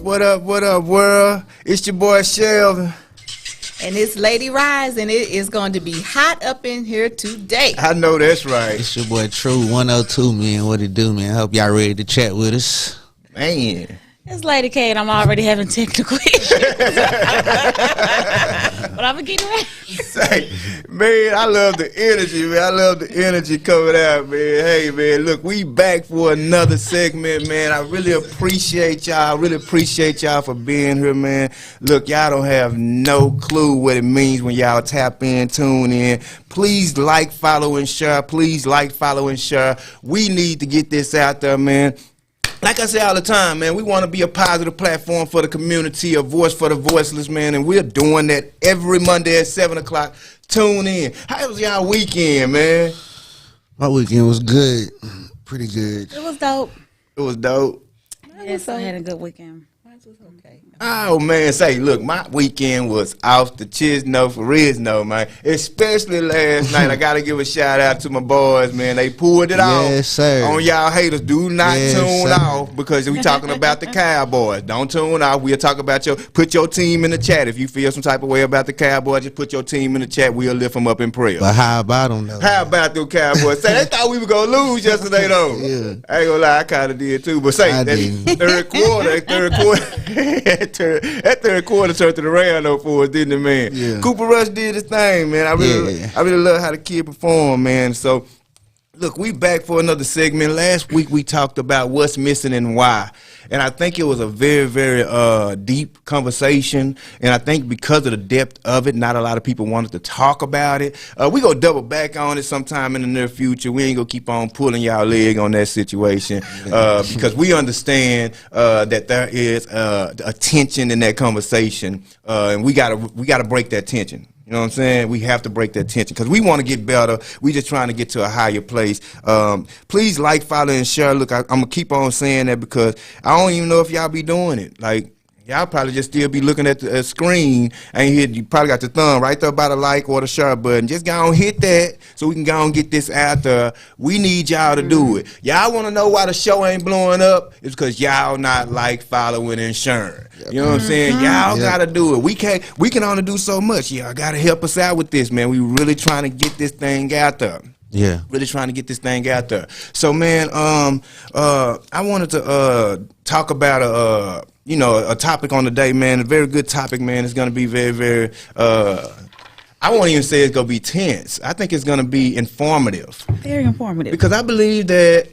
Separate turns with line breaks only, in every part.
what up, world? It's your boy Shelvin.
And it's Lady Rise, and it is going to be hot up in here today.
I know that's right.
It's your boy True 102, man. What it do, man? I hope y'all ready to chat with us.
Man.
It's Lady K, and I'm already having technical issues. But I'm going to get ready.
Say, man, I love the energy, man. I love the energy coming out, man. Hey, man, look, we back for another segment, man. I really appreciate y'all. I really appreciate y'all for being here, man. Look, y'all don't have no clue what it means when y'all tap in, tune in. Please like, follow, and share. Please like, follow, and share. We need to get this out there, man. Like I say all the time, man, we want to be a positive platform for the community, a voice for the voiceless, man, and we're doing that every Monday at 7 o'clock. Tune in. How was y'all weekend, man?
My weekend was good. Pretty good.
It was dope.
It was dope.
Yes, I had a good weekend.
Okay.
Oh, man, say, look, my weekend was off the chisno for Rizno, man. Especially last night. I got to give a shout out to my boys, man. They pulled it off.
Yes, sir.
On y'all haters, do not tune
sir.
off because we talking about the Cowboys. Don't tune off. We'll talk about put your team in the chat. If you feel some type of way about the Cowboys, just put your team in the chat. We'll lift them up in prayer.
But how about them, though?
How about them Cowboys? Say, they thought we were going to lose yesterday, though.
Yeah.
I ain't going to lie, I kind of did, too. But say,
I
that
didn't.
that third quarter turned it around, though, for us, didn't it, man?
Yeah.
Cooper Rush did his thing, man. I really love how the kid performed, man. So, look, we back for another segment. Last week we talked about what's missing and why. And I think it was a very, very deep conversation. And I think because of the depth of it, not a lot of people wanted to talk about it. We going to double back on it sometime in the near future. We ain't going to keep on pulling y'all leg on that situation because we understand that there is a tension in that conversation. And we gotta break that tension. You know what I'm saying? We have to break that tension because we want to get better. We just trying to get to a higher place. Please like, follow, and share. Look, I'm going to keep on saying that because I don't even know if y'all be doing it. Like, y'all probably just still be looking at the screen and you probably got the thumb right there by the like or the share button. Just go on hit that so we can go and get this out there. We need y'all to do it. Y'all want to know why the show ain't blowing up? It's because y'all not like, following, and sharing. You know what I'm saying? Y'all got to do it. We can only do so much. Y'all got to help us out with this, man. We really trying to get this thing out there.
Yeah.
Really trying to get this thing out there. So, man, I wanted to talk about a topic on the day, man. A very good topic, man. It's going to be very, very, I won't even say it's going to be tense. I think it's going to be informative.
Very informative.
Because I believe that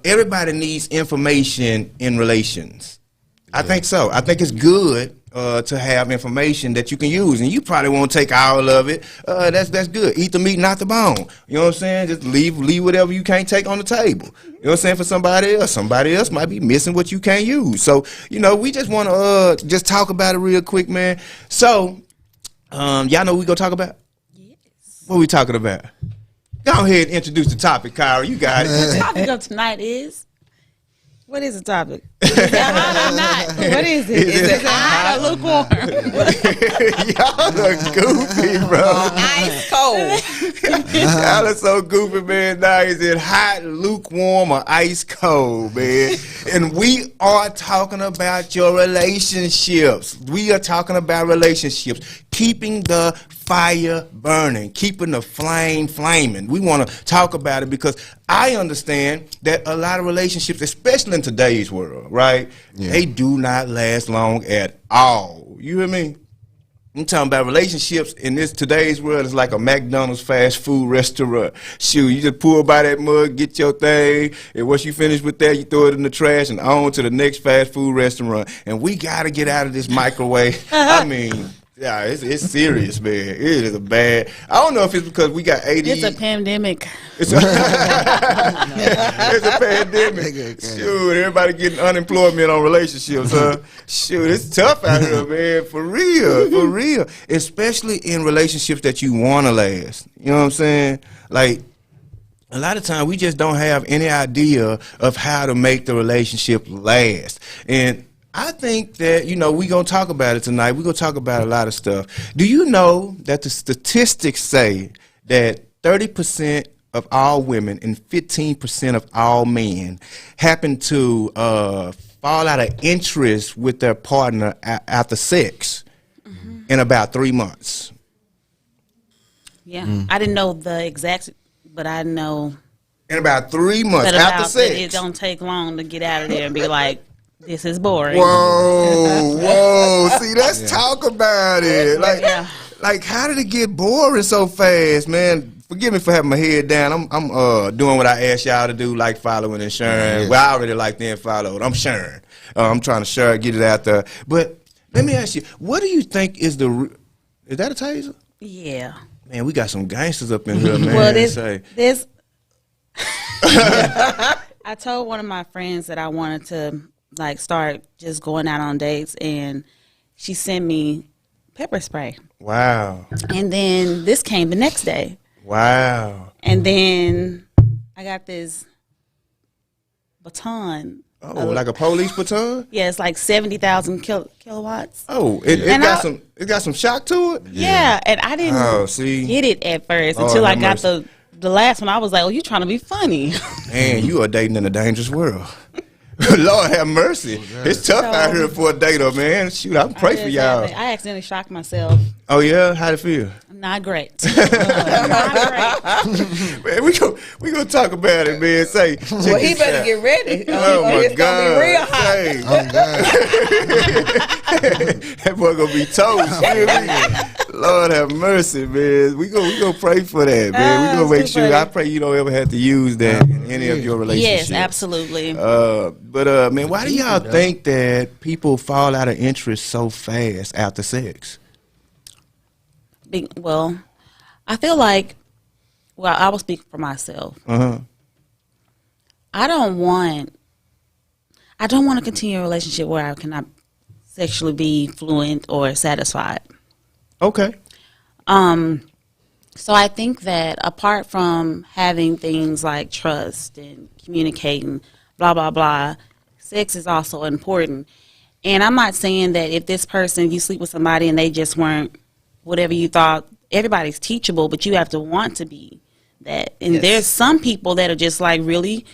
everybody needs information in relations. I think so. I think it's good to have information that you can use, and you probably won't take all of it. That's good. Eat the meat, not the bone. You know what I'm saying? Just leave whatever you can't take on the table. You know what I'm saying? For somebody else might be missing what you can't use. So, we just want to just talk about it real quick, man. So, y'all know what we gonna talk about?
Yes.
What we talking about? Go ahead and introduce the topic, Kyra. You got it.
The topic of tonight is... What is the topic? Is it hot or not? What is it? Is it hot or lukewarm?
Y'all are goofy, bro.
Ice cold.
Y'all are so goofy, man. Now is it hot, lukewarm, or ice cold, man? And we are talking about your relationships. We are talking about relationships. Keeping the fire burning, keeping the flame flaming. We want to talk about it because I understand that a lot of relationships, especially in today's world, right? Yeah. They do not last long at all. You hear me? I'm talking about relationships in today's world is like a McDonald's fast food restaurant. Shoot, you just pull by that mug, get your thing, and once you finish with that, you throw it in the trash and on to the next fast food restaurant. And we got to get out of this microwave. I mean... Yeah, it's serious, man. It is a bad. I don't know if it's because we got 80.
It's a pandemic.
It's a pandemic. Shoot, everybody getting unemployment on relationships, huh? Shoot, it's tough out here, man. For real. Especially in relationships that you want to last. You know what I'm saying? Like, a lot of times we just don't have any idea of how to make the relationship last. And I think that, we're going to talk about it tonight. We're going to talk about a lot of stuff. Do you know that the statistics say that 30% of all women and 15% of all men happen to fall out of interest with their partner after sex in about 3 months.
Yeah, I didn't know the exact, but I know
In about 3 months
that
after
about
sex.
that it don't take long to get out of there and be like, this is boring.
Whoa. See, let's talk about it. Like, how did it get boring so fast, man? Forgive me for having my head down. I'm doing what I asked y'all to do, like following and sharing.
Yes.
Well, I already like and followed. I'm sharing. I'm trying to share, get it out there. But let me ask you, what do you think is is that a taser?
Yeah.
Man, we got some gangsters up in here, man.
Well,
Say,
this. I told one of my friends that I wanted to like start just going out on dates, and she sent me pepper spray.
wow.
And then this came the next day,
Wow.
and then I got this baton.
Oh, like a police baton?
Yeah, it's like 70,000 kilowatts.
Oh, it
And
got some shock to it?
Yeah, and I didn't
Oh, see?
get it at first
Lord
until I
have
got
mercy.
the last one. I was like, "Oh, you trying to be funny?"
Man, you are dating in a dangerous world. Lord have mercy. It's tough out here for a dater, man. Shoot, I pray for y'all.
I accidentally shocked myself.
Oh yeah, how'd it feel?
Not great. Not great.
Man, we gonna talk about it, man. Say,
Well, he better get ready.
Oh my
It's
God!
gonna be real hot.
Say, that boy gonna be toast. You hear me? Lord have mercy, man. We gonna pray for that, man. We gonna make
it's too
sure.
funny.
I pray you don't ever have to use that in any of your relationships.
Yes, absolutely.
But man, why do y'all think that people fall out of interest so fast after sex?
Well, I feel like, well, I will speak for myself. I don't want to continue a relationship where I cannot sexually be fluent or satisfied.
Okay.
So I think that apart from having things like trust and communicating, blah, blah, blah, sex is also important. And I'm not saying that if this person, you sleep with somebody and they just weren't whatever you thought, everybody's teachable, but you have to want to be that. And there's some people that are just like really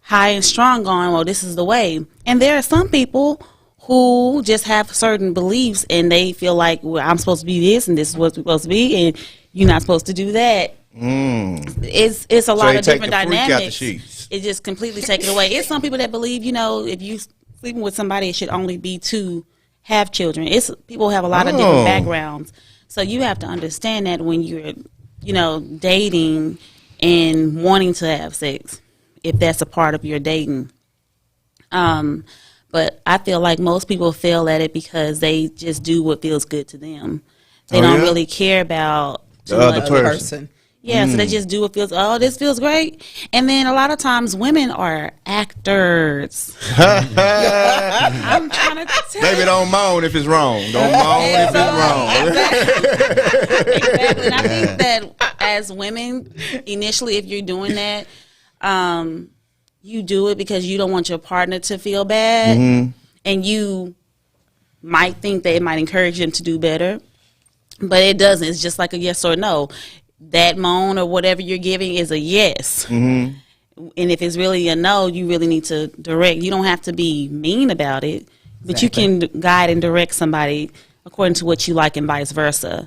high and strong going, well, this is the way. And there are some people who just have certain beliefs and they feel like, well, I'm supposed to be this and this is what we're supposed to be and you're not supposed to do that. It's a lot
they
of
take
different
the freak out the
dynamics.
sheets.
It just completely take it away. It's some people that believe, you know, if you sleeping with somebody, it should only be to have children. It's people have a lot of different backgrounds. So you have to understand that when you're, you know, dating and wanting to have sex, if that's a part of your dating. But I feel like most people fail at it because they just do what feels good to them. They don't really care about
The other person.
Yeah, so they just do what feels, oh, this feels great. And then a lot of times women are actors. I'm trying to tell
Baby,
you.
don't moan if it's wrong. Don't moan if it's wrong.
Exactly. And I think that as women, initially, if you're doing that, you do it because you don't want your partner to feel bad. And you might think that it might encourage them to do better. But it doesn't. It's just like a yes or no. That moan or whatever you're giving is a yes. And if it's really a no, you really need to direct. You don't have to be mean about it, but you can guide and direct somebody according to what you like and vice versa.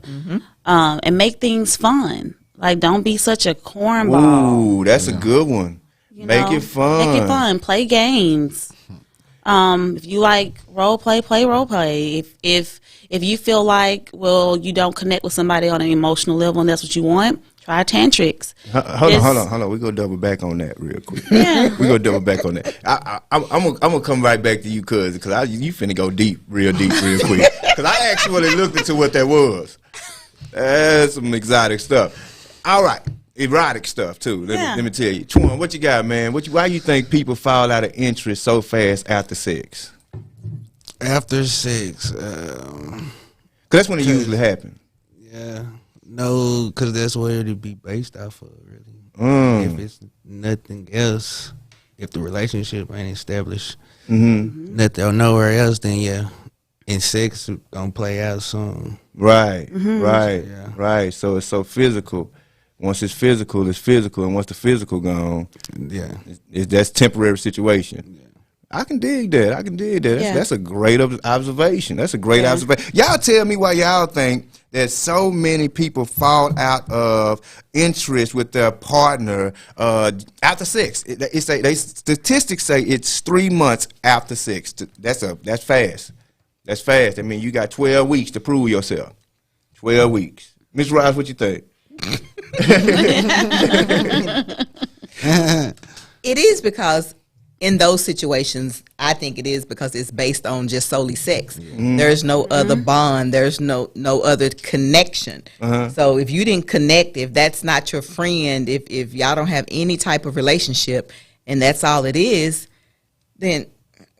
And make things fun. Like, don't be such a cornball.
Ooh, that's a good one. Make it fun.
Make it fun. Play games. If you like role play, play role play. If you feel like, well, you don't connect with somebody on an emotional level and that's what you want, try tantrics.
Hold on. We're going to double back on that real quick.
Yeah.
We're going to double back on that. I'm going to come right back to you, cuz, because you finna go real deep, real quick. Because I actually looked into what that was. That's some exotic stuff. All right. Erotic stuff, too. Let me tell you. Twan, what you got, man? Why you think people fall out of interest so fast after sex?
After sex,
Because that's when it usually happens.
yeah, no, because that's where it'd be based off of, really. If it's nothing else, if the relationship ain't established, nothing or nowhere else, then yeah, and sex gonna play out soon.
Right,
Yeah.
right. So it's so physical. Once it's physical, and once the physical gone,
Yeah,
that's temporary situation. I can dig that.
Yeah.
That's a great observation. That's a great observation. Y'all tell me why y'all think that so many people fall out of interest with their partner after sex. Statistics say it's 3 months after sex. That's fast. That's fast. I mean, you got 12 weeks to prove yourself. 12 weeks. Ms. Rice, what you think?
It is because in those situations, I think it is because it's based on just solely sex. There's no other bond. There's no other connection. So if you didn't connect, if that's not your friend, if y'all don't have any type of relationship, and that's all it is, then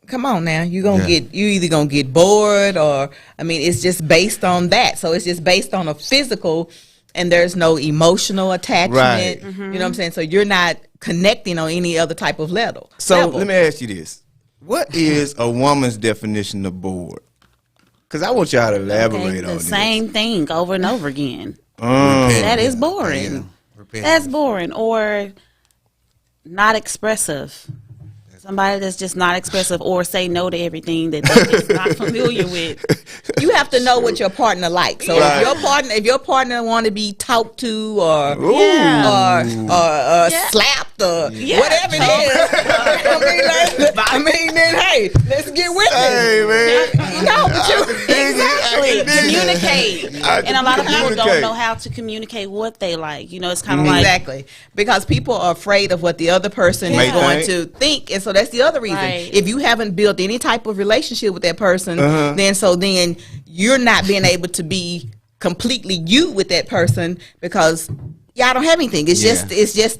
come on now, you either gonna get bored, or I mean, it's just based on that. So it's just based on a physical, and there's no emotional attachment.
Right.
You know what I'm saying? So you're not connecting on any other type of level.
So let me ask you this. What is a woman's definition of bored? Because I want y'all to elaborate on
the
this.
same thing over and over again.
Mm.
That is boring. That's boring. Or not expressive. Somebody that's just not expressive, or say no to everything that they're just not familiar with.
You have to know what your partner likes. So
Right.
if your partner want to be talked to, or
Yeah.
slapped, or
Yeah.
whatever it is, I mean, then hey, let's get with it.
Hey, man.
No, but you
Exactly. Communicate. And a lot of people don't
Communicate.
know how to communicate what they like. You know, it's kind of like,
exactly, because people are afraid of what the other person
May
is going
think.
to think, and so that's the other reason.
Right.
If you haven't built any type of relationship with that person, then you're not being able to be completely you with that person, because y'all don't have anything. It's just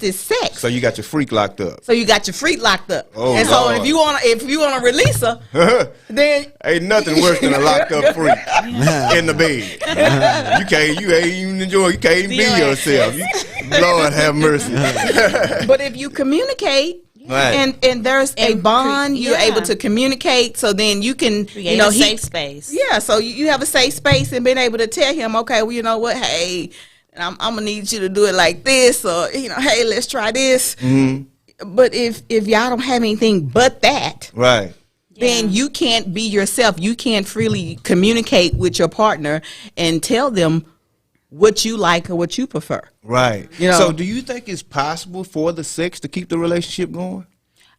this sex.
So you got your freak locked up.
So you got your freak locked up,
Oh,
and so
Lord.
if you wanna release her, then
Ain't nothing worse than a locked up freak in the bed. You can't even enjoy. You can't even be yourself. Lord have mercy.
but if you communicate.
Right.
And there's a
And
bond, you're
yeah.
able to communicate, so then you can
create a safe space.
Yeah, so you have a safe space, and being able to tell him, okay, well, you know what, hey, I'm gonna need you to do it like this, or hey, let's try this. But if y'all don't have anything but that,
Right.
then you can't be yourself. You can't freely communicate with your partner and tell them what you like or what you prefer.
Right.
You know-
So do you think it's possible for the sex to keep the relationship going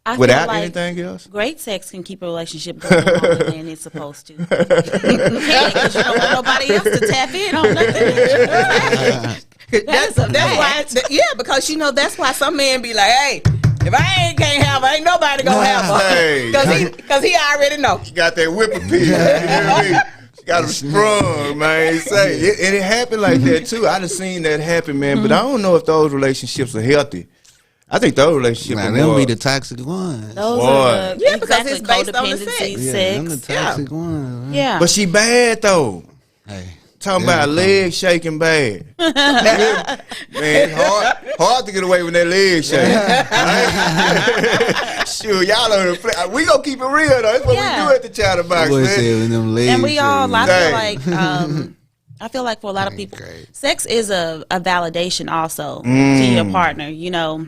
I feel
without
like
anything else?
great sex can keep a relationship going longer than it's supposed to. You can't, 'cause you don't want nobody else to tap in on nothing.
That's why, because that's why some men be like, hey, if I can't have her, ain't nobody gonna have her.
Hey.
Because he already know.
She got that whip appeal. You know what I mean? She got them sprung, man. And it happened like that too. I done seen that happen, man. But I don't know if those relationships are healthy. I think those relationships
Nah,
are
them
more.
be the toxic ones.
Those
Boy.
are the
Yeah, because it's
exactly
based on the
codependency,
sex.
Yeah, them the
sex.
toxic ones. Man.
Yeah.
But she bad though.
Hey,
Talking
Yeah,
about leg shaking bad. Man, it's hard to get away with that leg shaking. Sure, y'all on play. We gonna keep it real though. That's what
Yeah.
we do at the Chatterbox,
boy
man.
said when them legs.
And we all, I
Dang.
feel like, I feel like for a lot of people,
great.
sex is a validation also to your partner. You know,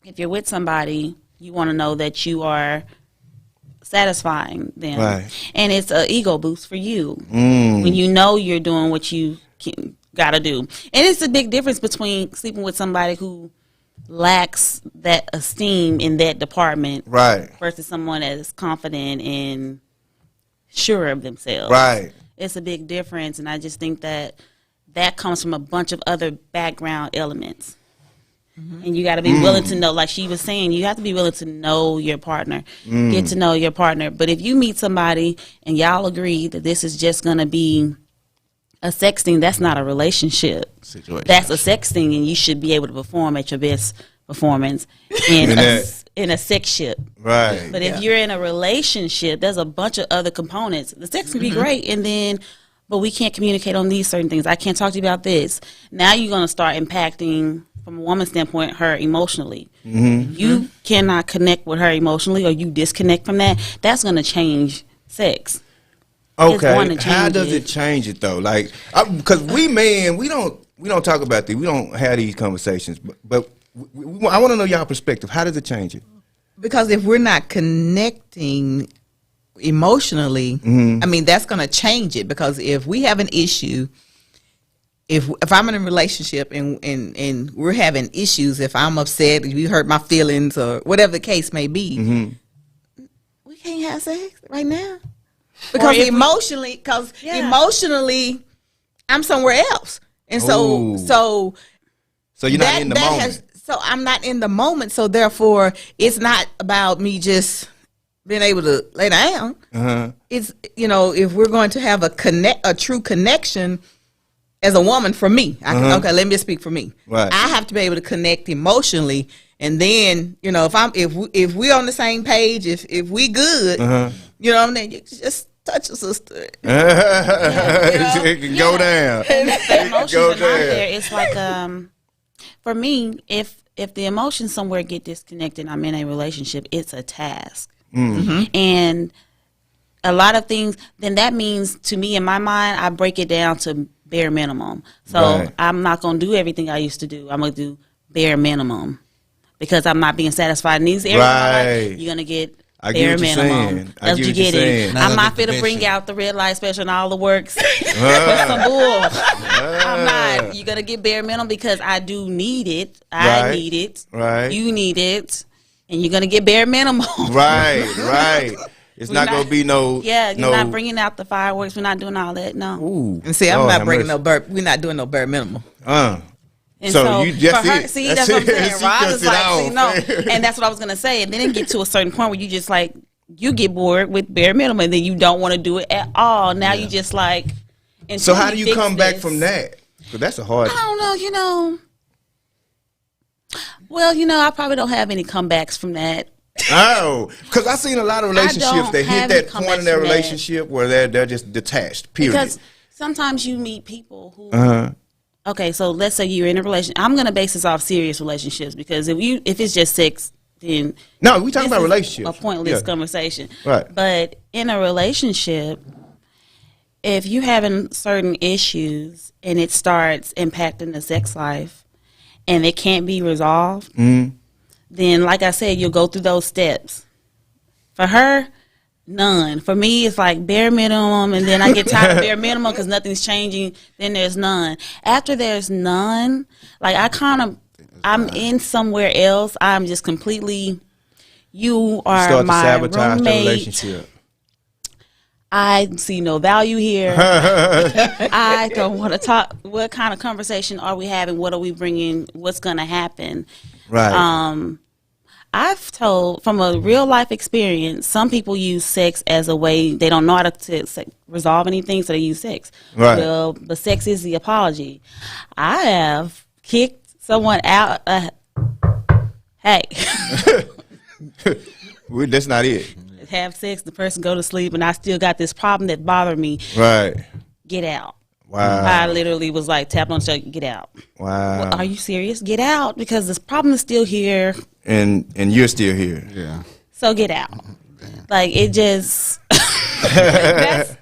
if you're with somebody, you want to know that you are satisfying them,
Right.
and it's an ego boost for you when you know you're doing what you got to do. And it's a big difference between sleeping with somebody who lacks that esteem in that department,
Right.
versus someone that is confident and sure of themselves.
Right.
It's a big difference, and I just think that comes from a bunch of other background elements. And you got to be willing to know, like she was saying, you have to be willing to know your partner, get to know your partner. But if you meet somebody and y'all agree that this is just going to be a sexting, that's not a relationship.
Situation.
That's a sexting, and you should be able to perform at your best performance in a sex ship.
Right.
But if you're in a relationship, there's a bunch of other components. The sex can be great, but we can't communicate on these certain things. I can't talk to you about this. Now you're going to start impacting, from a woman's standpoint, her emotionally. You cannot connect with her emotionally, or you disconnect from that. That's going to chanch sex. It's going
Okay.
to
How
change
does
it.
it change it though? Like, because we men, we don't talk about these. We don't have these conversations. But I want to know y'all perspective. How does it change it?
Because if we're not connecting emotionally, I mean, that's going to change it. Because if we have an issue, if I'm in a relationship and we're having issues, if I'm upset, if you hurt my feelings or whatever the case may be, we can't have sex right now. Because emotionally, I'm somewhere else. And
Ooh.
so
you're not in the moment.
So I'm not in the moment. So therefore, it's not about me just being able to lay down. It's, if we're going to have a true connection as a woman, for me, okay, let me just speak for me.
Right.
I have to be able to connect emotionally, and then if we're on the same page, if we good, you know what I mean, you just touch a sister.
It can go down.
The emotions are not there. It's like for me, if the emotions somewhere get disconnected, I'm in a relationship, it's a task. And a lot of things, then that means, to me, in my mind, I break it down to bare minimum. So
Right.
I'm not going to do everything I used to do. I'm going to do bare minimum because I'm not being satisfied in these areas.
Right.
You're going to get
I
bare
get what you're
minimum.
saying. I
That's
get
what you
what you're saying.
Now
I'm
look
not
at the
fit to bring
mission.
out the red light special and all the works. Some bull. I'm not. You're going to get bare minimum because I do need it. I
Right.
need it.
Right.
You need it. And you're going to get bare minimum.
Right. It's
We're
not going to be no.
Yeah, you're
no,
not bringing out the fireworks. We're not doing all that. No.
Ooh.
And see, I'm
Lord
not
have
bringing
mercy.
we're not doing no bare minimum.
And
So
you just
for her,
it.
see,
That's
that's what I'm
it.
saying.
She
Rod
cuts
is
it
like,
off.
see, no, and that's what I was gonna say. And then it get to a certain point where you just like you get bored with bare minimum, and then you don't want to do it at all. Now you just like.
So
until
how
we
do you
fix
come back
this-
from that? Because that's a hard.
I don't know. Well, I probably don't have any comebacks from that.
Oh, because I've seen a lot of relationships
don't
that hit
have
that
any
point in their
comments from that.
relationship where they're just detached. Period.
Because sometimes you meet people who. Okay, so let's say you're in a relationship. I'm gonna base this off serious relationships because if it's just sex, then
No, we talking
this
about
is
relationships.
a pointless
Yeah.
conversation.
Right.
But in a relationship, if you're having certain issues and it starts impacting the sex life, and it can't be resolved, then like I said, you'll go through those steps. For her, none. For me, it's like bare minimum, and then I get tired of bare minimum because nothing's changing. Then there's none. After there's none, like I'm in somewhere else. I'm just completely. You are
Start to
my
sabotage the
roommate.
relationship.
I see no value here. I don't want to talk. What kind of conversation are we having? What are we bringing? What's going to happen?
Right.
I've told from a real life experience, some people use sex as a way, they don't know how to resolve anything, so they use sex.
Right.
Well, the sex is the apology. I have kicked someone out. Hey,
That's not it.
have sex, the person go to sleep, and I still got this problem that bothered me.
Right.
Get out.
Wow.
I literally was like, tapped on the shoulder, get out.
Wow.
Well, are you serious? Get out, because this problem is still here.
And you're still here.
Yeah.
So get out. Like it just. That's,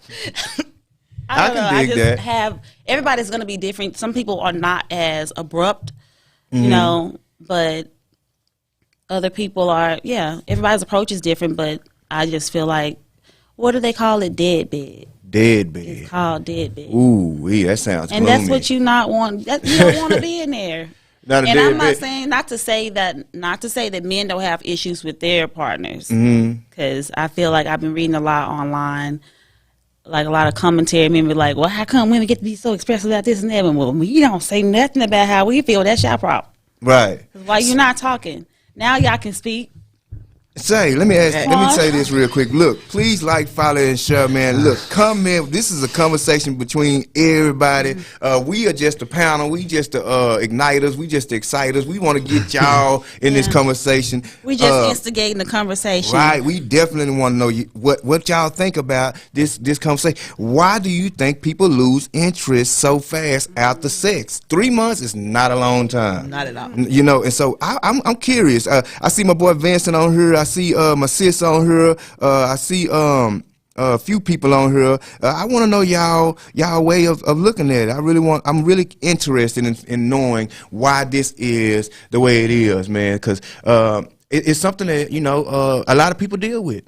I don't
can
know. I
dig
just
that.
have everybody's going to be different. Some people are not as abrupt,
Mm-hmm.
but other people are. Yeah, everybody's approach is different. But I just feel like, what do they call it? Deadbed.
Deadbed.
It's called deadbed.
Ooh, that sounds
And
gloomy.
that's what you not want. You don't want to be in there.
Not a
And I'm not
deadbed.
saying not to say that men don't have issues with their partners,
Mm-hmm.
because I feel like I've been reading a lot online, like a lot of commentary. Men be like, "Well, how come women get to be so expressive about this and that?" And well, you don't say nothing about how we feel. That's your problem.
Right.
Why you not talking? Now y'all can speak.
Say, let me say this real quick. Look, please like, follow, and share, man. Look, come in. This is a conversation between everybody. We are just a panel. We just the igniters. We just the exciters. We want to get y'all in this conversation.
We just instigating the conversation.
Right, we definitely want to know what y'all think about this conversation. Why do you think people lose interest so fast after sex? 3 months is not a long time.
Not at all.
You know, and so I'm curious. I see my boy Vincent on here. I see my sis on here. I see a few people on here. I want to know y'all way of looking at it. I'm really interested in knowing why this is the way it is, man. Because it's something that a lot of people deal with.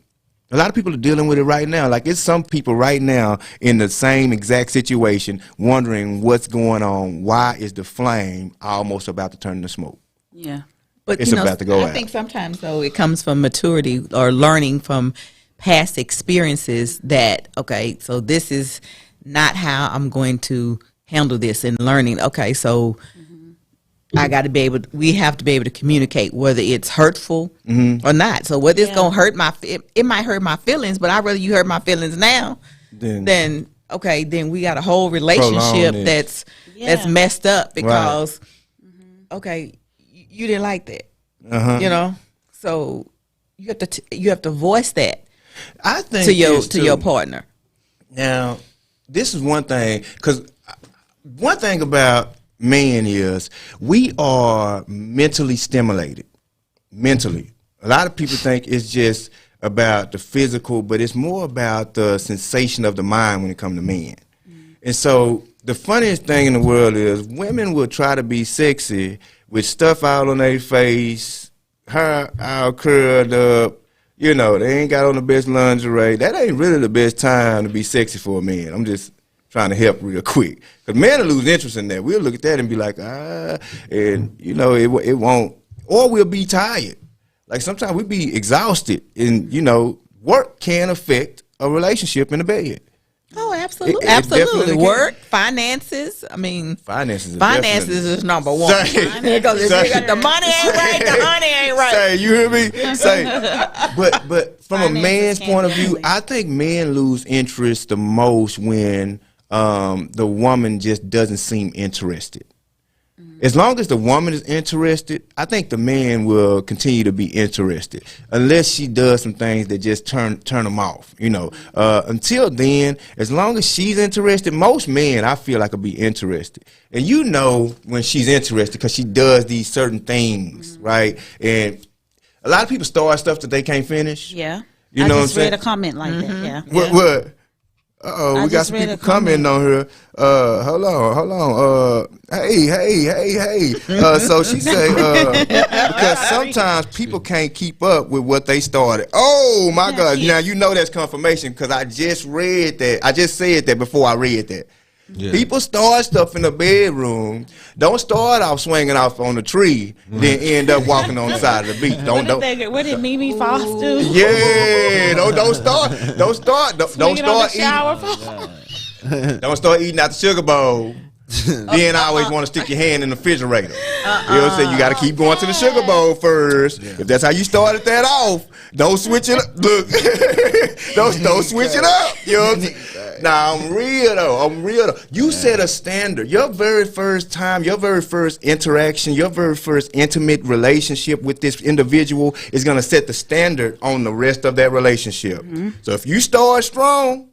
A lot of people are dealing with it right now. Like, it's some people right now in the same exact situation, wondering what's going on. Why is the flame almost about to turn into smoke?
Yeah.
But
It's about to go
I
out.
think sometimes though it comes from maturity or learning from past experiences that, okay, so this is not how I'm going to handle this, and learning, okay, so I got to be able. We have to be able to communicate whether it's hurtful or not. So whether it's gonna hurt it might hurt my feelings, but I'd rather you hurt my feelings now than okay. Then we got a whole relationship
it.
that's messed up because okay, you didn't like that, So you have to voice that
I think
to your partner.
Now, this is one thing, because one thing about men is we are mentally stimulated. Mentally. A lot of people think it's just about the physical, but it's more about the sensation of the mind when it comes to men. And so the funniest thing in the world is women will try to be sexy with stuff out on their face, hair all curled up. They ain't got on the best lingerie. That ain't really the best time to be sexy for a man. I'm just trying to help real quick. Because men will lose interest in that. We'll look at that and be like, and, it won't. Or we'll be tired. Like, sometimes we be exhausted. And, work can affect a relationship in the bed.
Oh, absolutely,
It
absolutely.
definitely can.
Work, finances. I mean,
Finances
is number one.
Say-
Because if you got the money ain't right, the honey ain't right.
Say, you hear me? Say, but from a
Finances
man's
can't
point of
be
view,
everything.
I think men lose interest the most when the woman just doesn't seem interested. As long as the woman is interested, I think the man will continue to be interested, unless she does some things that just turn them off. Until then, as long as she's interested, most men I feel like will be interested. And when she's interested because she does these certain things, right? And a lot of people start stuff that they can't finish.
Yeah.
You
I
know what I'm
just read
saying?
a comment like that. Yeah.
What? Uh-oh,
I
we got
just
some
read
people
a comment.
commenting on here. Hold on. Hey. So she say, because sometimes people can't keep up with what they started. Oh, my God. Now, that's confirmation because I just read that. I just said that before I read that.
Yeah.
People start stuff in the bedroom. Don't start off swinging off on the tree, then end up walking on the side of the beach.
What did Mimi Foss do?
Yeah, don't start
Swinging on the
eating.
shower phone.
Don't start eating out the sugar bowl. Then I always want to stick your hand in the refrigerator. You know what I'm saying? You got to keep going to the sugar bowl first. If that's how you started that off, don't switch it up. Look, don't switch it up. You know what I'm saying? Nah, I'm real though. You set a standard. Your very first time, your very first interaction, your very first intimate relationship with this individual is going to set the standard on the rest of that relationship. So if you start strong,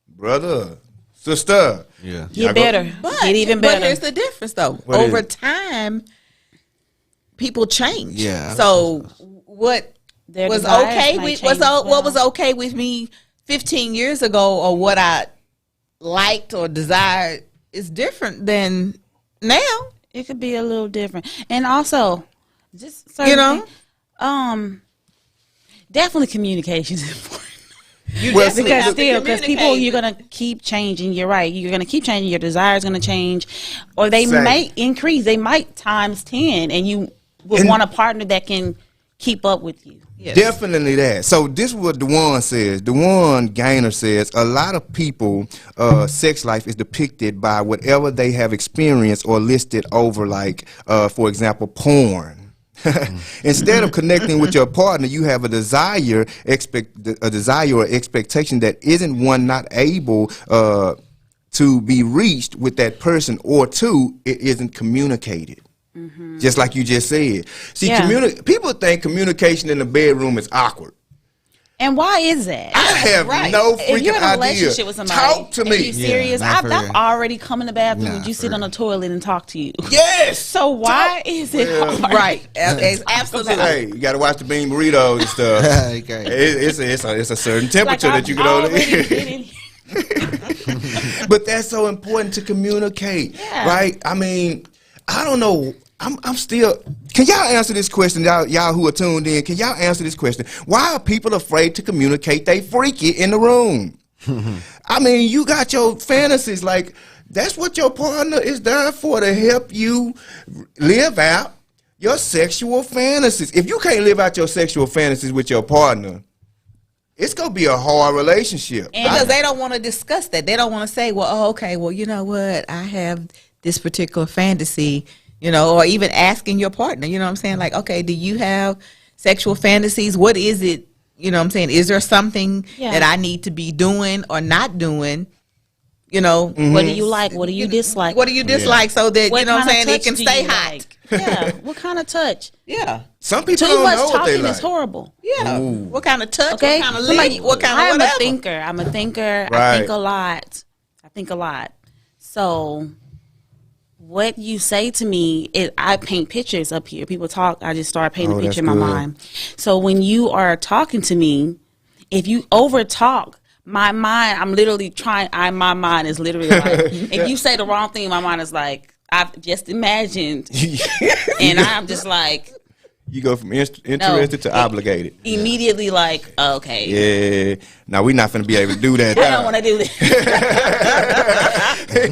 brother, sister,
Get better. Get even better.
But here's the difference, though.
What is
Over
it?
time, people change.
Yeah.
So what
Their
was
desires
okay
might
with
change as
what
well.
was okay with me 15 years ago, or what I liked or desired, is different than now.
It could be a little different, and also, just definitely communication is important.
Well,
Because people, you're gonna keep changing. You're right. You're gonna keep changing. Your desires gonna change, or they
Same.
might increase. They might times 10, and you would want a partner that can keep up with you.
Yes.
Definitely that. So this is what Dewan says. Dewan Gaynor says a lot of people sex life is depicted by whatever they have experienced or listed over, like for example, porn. Instead of connecting with your partner, you have a desire or expectation that isn't, one, not able to be reached with that person, or two, it isn't communicated. Just like you just said. See,
Yeah.
people think communication in the bedroom is awkward.
And why is that?
I have no freaking
If you're in a
idea.
relationship with somebody,
Talk to
and
me.
you serious?
not for
I've
real.
already come in the bathroom
Nah,
and you
for
sit on the
real.
toilet and talk to you.
Yes.
So why is it hard?
Right. Absolutely.
Hey, you got to watch the bean burritos and stuff.
Okay.
It's a certain temperature
Like
that you
I've
can only
already been in-
But that's so important to communicate,
Yeah.
right? I mean, I don't know. I'm still. Can y'all answer this question, y'all who are tuned in? Can y'all answer this question? Why are people afraid to communicate they freaky in the room? I mean, you got your fantasies. Like, that's what your partner is there for, to help you live out your sexual fantasies. If you can't live out your sexual fantasies with your partner, it's gonna be a hard relationship.
Because they don't want to discuss that. They don't want to say, well, oh, okay, well, you know what? I have this particular fantasy, you know, or even asking your partner, you know what I'm saying? Like, okay, do you have sexual fantasies? What is it? You know what I'm saying? Is there something that I need to be doing or not doing? You know,
what do you like? What do you dislike?
What do you dislike so that,
What
you know what I'm
kind of
saying, it
touch
can
do
stay
you
hot?
like? Yeah. What kind of touch?
Yeah.
Some people
Too
don't
much
know what they
talking
like.
is horrible.
Yeah. What kind of touch?
Okay.
What kind of lick? What kind of
I'm
whatever?
a thinker. I'm a thinker. I
Right.
think a lot. I think a lot. So what you say to me, I paint pictures up here. People talk, I just start painting a
that's
picture in my
good.
mind. So when you are talking to me, if you over talk, my mind, I'm literally trying, my mind is literally like, if you say the wrong thing, my mind is like, I've just imagined. And I'm just like,
You go from interested to obligated.
immediately like, okay.
Yeah. Now we're not gonna be able to do that.
I don't want to do this.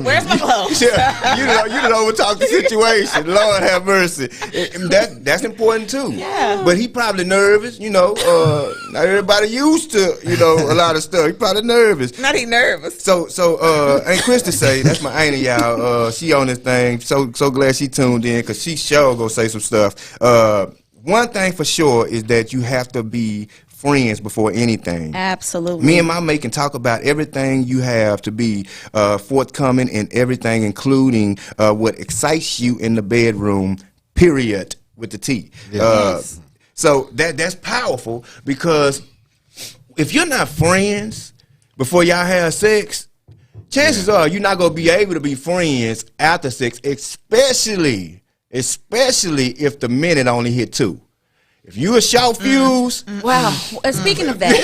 Where's my clothes?
Yeah, you done overtalk the situation. Lord have mercy. That's important too.
Yeah.
But he probably nervous. You know, not everybody used to. You know, a lot of stuff. He probably nervous.
Not he nervous.
So, Aunt Krista say, that's my auntie, y'all. She on this thing. So glad she tuned in, because she sure gonna say some stuff. One thing for sure is that you have to be friends before anything.
Absolutely.
Me and my mate can talk about everything you have to be forthcoming in everything, including what excites you in the bedroom, period, with the T.
Yes.
So that's powerful, because if you're not friends before y'all have sex, chances are you're not going to be able to be friends after sex, especially if the minute only hit 2. If you a short fuse,
Wow. Speaking of that,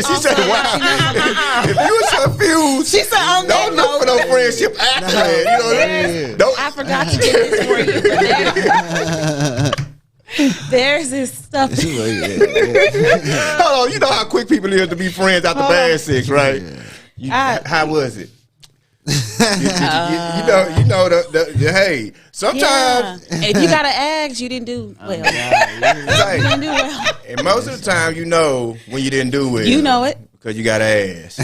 she said, "Wow." If you a short fuse,
She said, on that
don't look for no friendship after that. You know what I mean? Don't.
I forgot to get this for you. There's this stuff.
Hold on, you know how quick people is to be friends after bad sex, right? How was it? you know the hey. Sometimes,
Yeah. If you got an axe, you didn't do well.
hey,
You didn't do well.
and most of the time, you know when you didn't do well.
You know it.
because you got ass.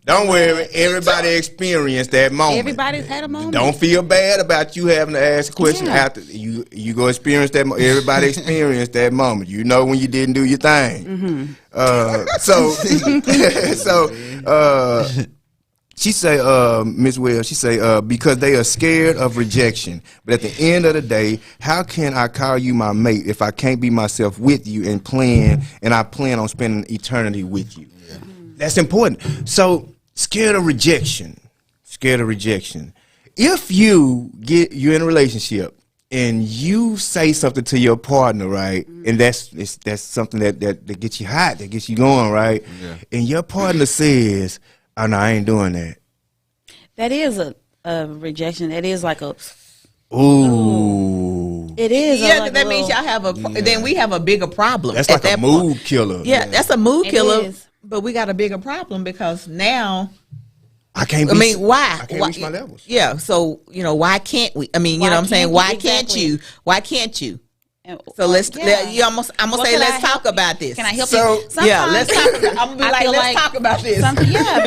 Don't worry, everybody experienced that moment.
Everybody's had a moment.
Don't feel bad about you having to ask a question after you go experience that. Everybody experienced that moment. You know when you didn't do your thing. She say, Miss Wells, she say, because they are scared of rejection. But at the end of the day, how can I call you my mate if I can't be myself with you and I plan on spending eternity with you? Yeah. That's important. So scared of rejection. If you're in a relationship and you say something to your partner, right, and that's something that gets you hot, that gets you going, right, and your partner says, "Oh no, I ain't doing that."
That is a rejection. It is like a.
Ooh.
It is.
Yeah,
like
that means y'all have then we have a bigger problem.
That's
at
like a
that point.
mood killer.
Yeah, that's a mood
It
killer.
is.
But we got a bigger problem because now.
I can't.
Why?
I can't reach my levels.
Yeah, so why can't we? I mean,
Why
you know what I'm saying?
can't
Why
we?
can't
Exactly.
you? Why can't you? So
I'm
let's.
gonna
say let's talk about this.
Can I help
So-
you? Sometimes-
Yeah, let's talk. I'm gonna be
I
like,
feel
let's talk about this.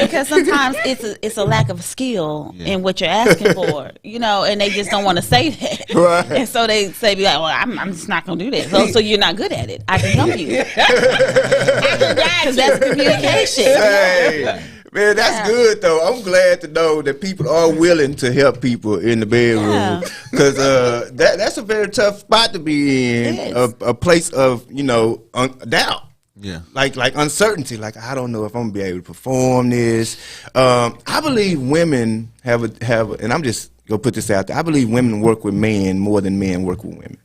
Because sometimes it's a lack of skill in what you're asking for, and they just don't want to say that.
Right.
And so they say, "Be like, well, I'm just not gonna do that." So you're not good at it. I can help you because that's communication.
Hey, man, that's good though. I'm glad to know that people are willing to help people in the bedroom because that's a very tough spot to be in.
It is.
A place of doubt.
Yeah.
Like uncertainty. Like, I don't know if I'm gonna be able to perform this. I believe women have and I'm just gonna put this out there. I believe women work with men more than men work with women.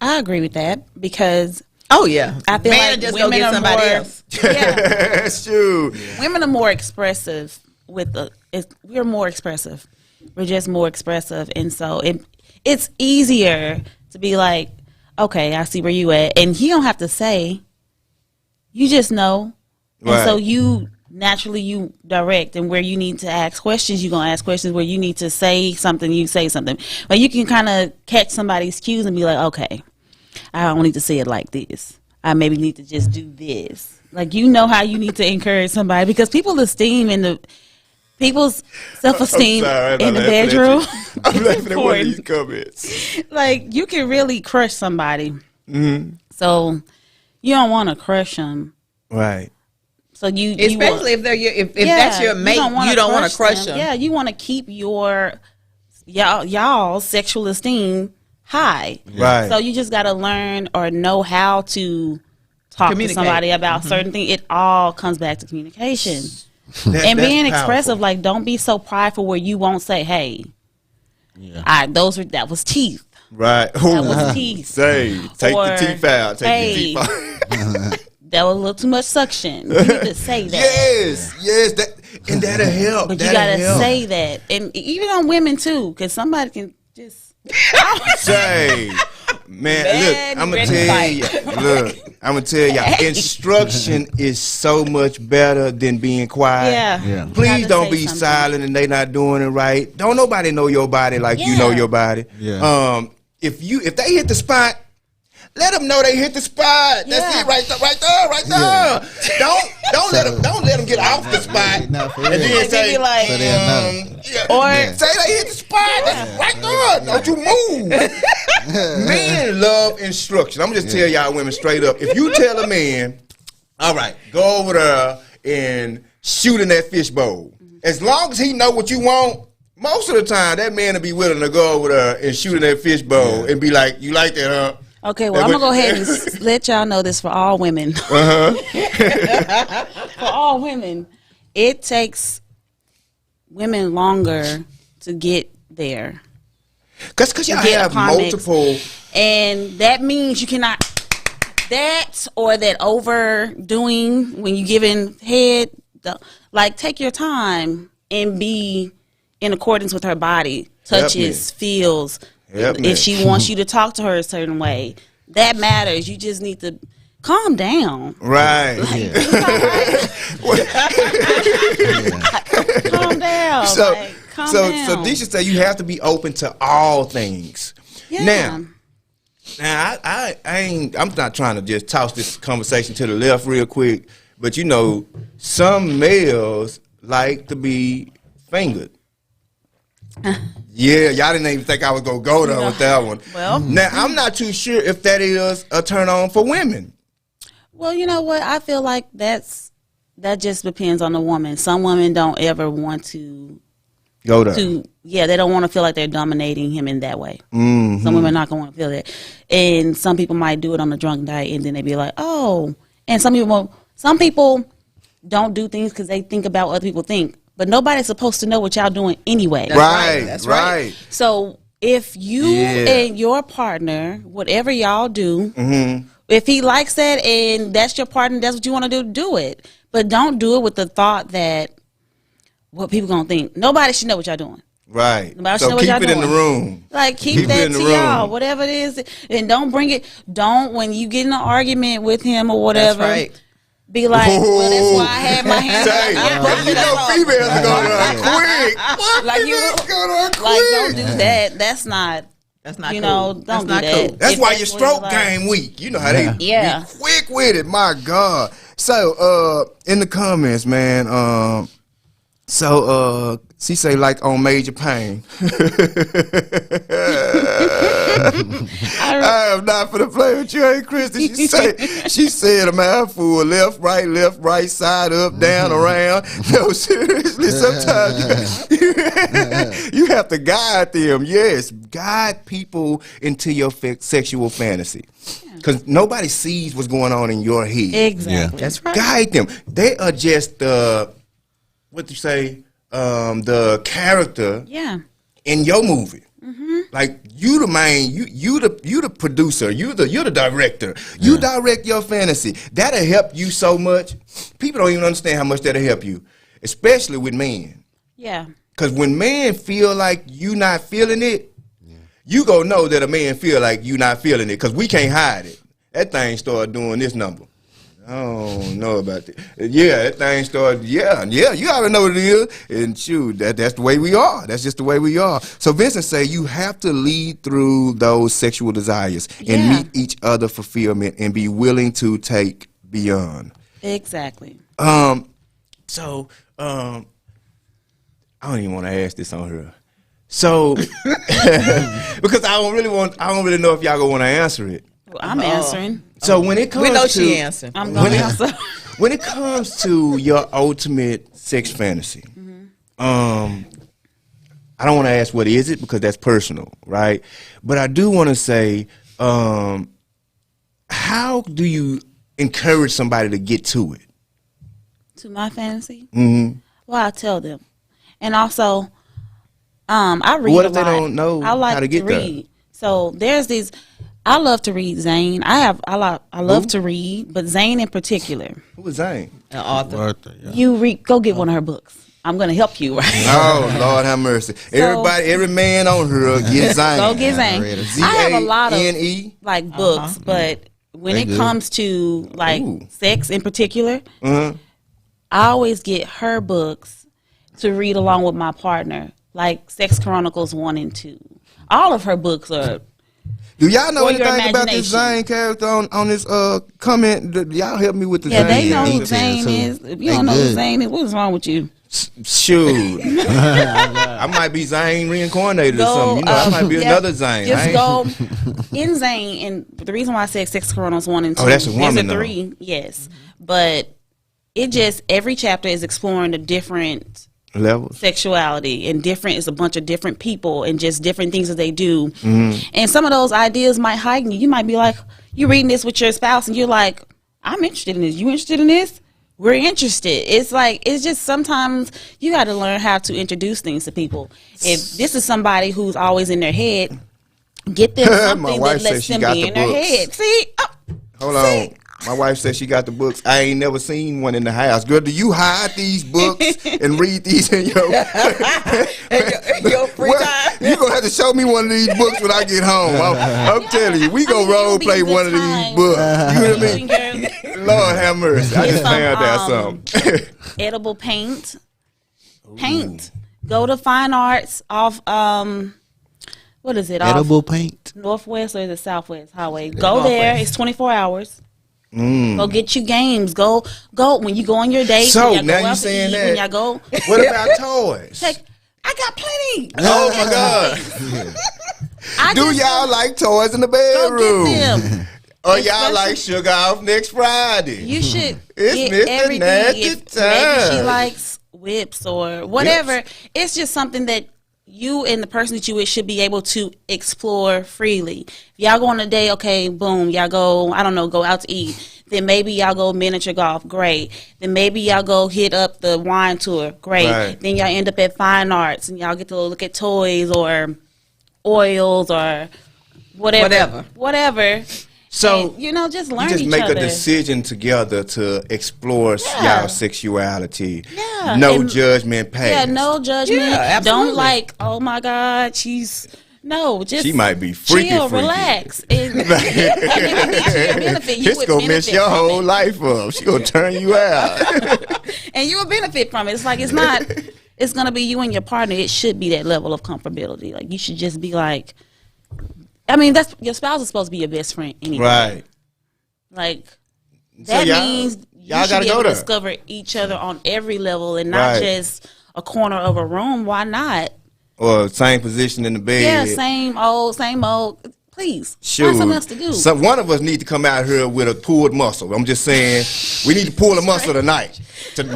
I agree with that because
Oh yeah,
I feel
man,
like
just go
women
get
are
somebody
more-
else.
Yeah,
That's true.
women are more expressive we're more expressive. We're just more expressive, and so it's easier to be like, okay, I see where you at, and you don't have to say. You just know, and
Right.
so you naturally you direct, and where you need to ask questions, you're gonna ask questions. Where you need to say something, you say something. But you can kind of catch somebody's cues and be like, okay, I don't need to say it like this. I maybe need to just do this. Like, you know how you need to encourage somebody, because people's self-esteem in the bedroom.
I'm
is
laughing at one of
important.
these comments.
Like, you can really crush somebody.
Mm-hmm.
So you don't want to crush them.
Right.
So you
Especially if they're if that's your mate, you don't want to crush them.
Yeah, you want to keep y'all sexual esteem high.
Right.
So you just got to learn or know how to talk to
Communicate.
somebody about certain things. It all comes back to communication and
That's
being
powerful.
expressive. Like, don't be so prideful where you won't say, "Hey, that was teeth.
Right.
That was teeth.
Say, take
Or,
the teeth out. Take
hey,
the teeth out.
That was a little too much suction." You need to say that.
Yes, and that'll help.
But you
That'll
gotta
help.
say that, and even on women too, because somebody can just.
Say, man,
Bad
look, I'm gonna
red
tell
light.
you. Look, I'm gonna tell y'all. Instruction is so much better than being quiet.
Yeah.
Yeah.
You
Please
gotta
don't
say
be
something.
silent and they not doing it right. Don't nobody know your body like you know
Yeah.
your body.
Yeah.
If they hit the spot, let them know they hit the spot. That's
Yeah.
it, right there. Don't let them get off the spot.
No, for
And
real.
then
And they be like,
So they'll know.
or
say they hit the spot. That's right there. Don't you move. Men love instruction. I'm gonna just tell y'all women straight up. If you tell a man, all right, go over there and shoot in that fishbowl. As long as he know what you want, most of the time that man will be willing to go over there and shoot in that fishbowl and be like, you like that, huh?
okay, well, I'm gonna go ahead and let y'all know this for all women.
Uh-huh.
For all women, it takes women longer to get there.
Cause y'all
get
have
upon
multiple.
And that means you cannot that overdoing when you giving head. Like, take your time and be in accordance with her body, touches, feels.
Help me.
If she wants you to talk to her a certain way, that matters. You just need to calm down.
Right.
Calm down.
So,
calm
so
down.
Deisha say you have to be open to all things.
Yeah.
Now, I'm not trying to just toss this conversation to the left real quick, but you know, some males like to be fingered. Yeah, y'all didn't even think I was gonna go there with that one.
Well.
Now I'm not too sure if that is a turn on for women.
Well, you know what? I feel like that just depends on the woman. Some women don't ever want to
Go there.
they don't want to feel like they're dominating him in that way.
Mm-hmm.
Some women are not going to want to feel that. And some people might do it on a drunk night and then they be like, oh. And some people don't do things because they think about what other people think. But nobody's supposed to know what y'all doing anyway.
Right,
That's
right.
right.
So if you and your partner, whatever y'all do, if he likes that and that's your partner, that's what you want to do it. But don't do it with the thought that what people gonna think. Nobody should know what y'all doing.
Right.
Nobody should
So
know what
keep
y'all
it in the
doing.
room.
Like, keep
Keep it
that
in
to
the room.
y'all, whatever it is, and don't bring it. Don't when you get in an argument with him or whatever.
That's right.
Be like, well, that's why I had my hands up.
Say,
Yeah,
but you know females are going to quick. What?
Like,
Females go to quick.
Like, don't do that. That's not.
That's not
You
cool.
know,
That's
don't do
not
that.
cool.
That's
If
why
that's
your
what you
stroke
like.
game weak. You know how they
Yeah.
be quick with it. My God. So, in the comments, man, she say like on Major Pain. I am not for the play with you, ain't Christy. She said a mouthful, left, right, side, up, down, around. No, seriously, sometimes you have to guide them. Yes, guide people into your sexual fantasy. Because nobody sees what's going on in your head.
Exactly.
That's right.
Guide them. They are just the character
Yeah.
in your movie. Like you the main, you the producer, you the director. You direct your fantasy. That'll help you so much. People don't even understand how much that'll help you, especially with men.
Yeah.
Because when men feel like you not feeling it, you go know that a man feel like you not feeling it because we can't hide it. That thing started doing this number. I don't know about that. Yeah, that thing started, yeah, you already know what it is. And shoot, that's the way we are. That's just the way we are. So Vincent say you have to lead through those sexual desires and meet each other fulfillment and be willing to take beyond.
Exactly.
So, I don't even want to ask this on her. So, because I don't really know if y'all gonna want to answer it.
Well, I'm answering.
So when it comes
We know
to,
she answered.
I'm going to answer.
when it comes to your ultimate sex fantasy, I don't want to ask what is it because that's personal, right? But I do want to say, how do you encourage somebody to get to it?
To my fantasy?
Mm-hmm.
Well, I tell them. And also, I read
What
a
if they
lot.
don't know
I like
how to get there?
read. So there's these. I love to read Zane. I love to read, but Zane in particular.
Who was Zane?
An author.
Arthur, yeah.
You read. Go get one of her books. I'm gonna help you. Right?
Oh Lord, have mercy! Every man on her get Zane.
Go get
I read
Zane.
it.
I have a lot of
Z-A-N-E?
like books, but when
They
it
good.
comes to like
Ooh.
sex in particular,
Uh-huh.
I always get her books to read along with my partner, like Sex Chronicles 1 and 2. All of her books are.
Do y'all know
For your
anything about this
imagination.
Zane character on this comment? Y'all help me with the
Yeah, they
Zane.
know who
details,
Zane
too.
is. If you
They
don't know who
good.
Zane is, what's wrong with you?
Shoot. I might be Zane reincarnated or something. You know, I might be
yeah,
another Zane.
Just
I
go
ain't-
in Zane, and the reason why I said Sex Chronicles 1 and 2.
Oh, that's a woman,
There's
though.
3, yes. But it just, every chapter is exploring a different
Levels.
sexuality, and different is a bunch of different people and just different things that they do.
Mm-hmm.
And some of those ideas might heighten you. You might be like, you're reading this with your spouse and you're like, I'm interested in this. You interested in this? We're interested. It's like, it's just sometimes you got to learn how to introduce things to people. If this is somebody who's always in their head, get them
My
something
wife
that
said
lets
she
them
got
be
the
in their
books.
head. See? Oh,
Hold on. My wife said she got the books. I ain't never seen one in the house. Girl, do you hide these books and read these in your
Your free
Well,
time.
you gonna have to show me one of these books when I get home. I'm telling you, we
I
gonna
mean, it'll
role
be
play
a good
one of these
time.
books. You know what I mean?
Doing your
Lord have mercy. I just
some,
found out something.
edible paint. Paint. Go to Fine Arts off what is it?
Edible paint.
Off Northwest or the Southwest Highway. Go there. It's 24 hours. Go get you games. Go when you go on your date.
So,
when y'all
now
go
you
out to
saying
eat,
that.
when y'all go
What about toys?
take. I got plenty.
Oh my God.
I
Do
just
y'all like toys in the
go
bedroom?
get them?
Or y'all
Especially-
like sugar off next Friday?
You should
It's
get
Mr.
everything.
Nasty
If maybe she
Time.
likes whips or whatever. It's just something that you and the person that you with should be able to explore freely. If y'all go on a day, okay, boom, y'all go, I don't know, go out to eat. Then maybe y'all go miniature golf, great. Then maybe y'all go hit up the wine tour, great.
Right.
Then y'all end up at Fine Arts and y'all get to look at toys or oils or whatever. Whatever.
So
And, you know, just learn
you just
each
make
other.
a decision together to explore
Yeah.
y'all sexuality.
Yeah,
No
and-
judgment passed.
Yeah, no judgment.
Yeah, absolutely.
Don't like, oh my God, she's no, just
She might be freaky,
chill,
freaky.
relax. And it will benefit you.
It's
would
gonna mess
benefit
your
from
whole
it.
life up. She gonna turn you out.
And you will benefit from it. It's like it's not. It's gonna be you and your partner. It should be that level of comfortability. Like you should just be like. I mean, that's your spouse is supposed to be your best friend anyway.
Right.
Like
So
that
y'all-
means
y'all
you should
gotta
be
go
able to
there.
discover each other on every level and not
Right.
just a corner of a room. Why not?
Or same position in the bed.
Yeah, same old. Please,
Sure.
find something else to do.
So one of us need to come out here with a pulled muscle. I'm just saying, we need to pull a muscle tonight.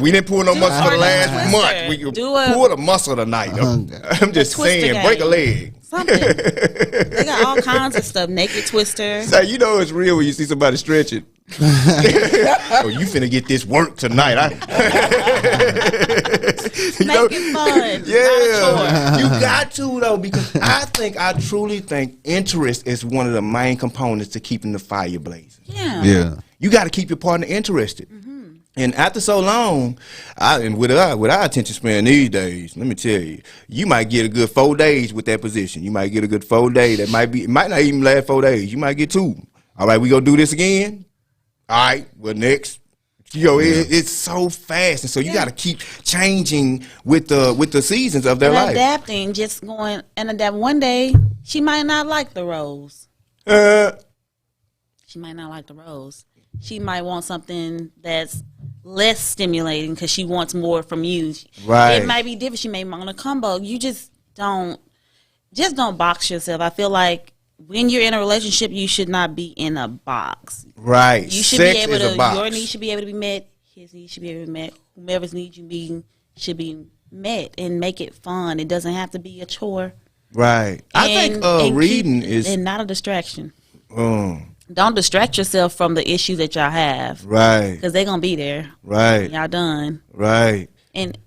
We didn't pull no muscle for the
a
last
twister.
month. We can
Do a-
pull a muscle tonight. I'm just
twister
saying,
game.
break a leg.
Something. They got all kinds of stuff. Naked twister.
So you know it's real when you see somebody stretching. Oh, you finna get this work tonight. You know?
Make it fun.
Yeah, you got to though, because I truly think interest is one of the main components to keeping the fire blazing.
Yeah.
Yeah.
You got to keep your partner interested. And after so long, and with our attention span these days, let me tell you, you might get a good 4 days with that position. You might get a good 4 days. It might not even last 4 days. You might get 2. All right, we gonna do this again. All right, well next. It's so fast, and so you got to keep changing with the seasons of their life.
Adapting, just going and adapt. One day, she might not like the rose. She might not like the rose. She might want something that's less stimulating because she wants more from you.
Right.
It might be different. She may want a combo. You just don't box yourself. I feel like when you're in a relationship, you should not be in a box.
Right.
You should
Sex
be able
is
to.
a box.
Your needs should be able to be met. His needs should be able to be met. Whomever's needs should be met, and make it fun. It doesn't have to be a chore.
Right. I think reading is
and not a distraction. Don't distract yourself from the issue that y'all have.
Right.
Because they're gonna be there.
Right.
Y'all done.
Right.
And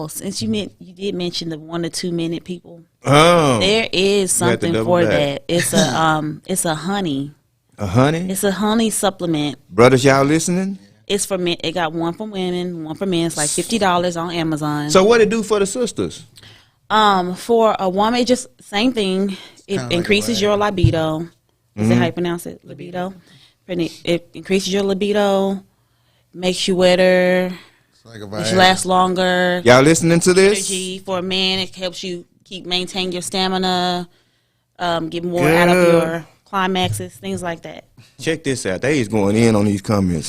since you did mention the 1 to 2 minute people.
Oh.
There is something for
back.
that. It's a honey.
A honey?
It's a honey supplement.
Brothers, y'all listening?
It's for men. It got one for women, one for men. It's like $50 on Amazon.
So what it do for the sisters?
For a woman, just same thing. It increases your libido. Is that how you pronounce it? Libido. It increases your libido, makes you wetter, makes you last longer.
Y'all listening to this?
Energy for a man. It helps you maintain your stamina, get more out of your climaxes, things like that.
Check this out. They is going in on these comments.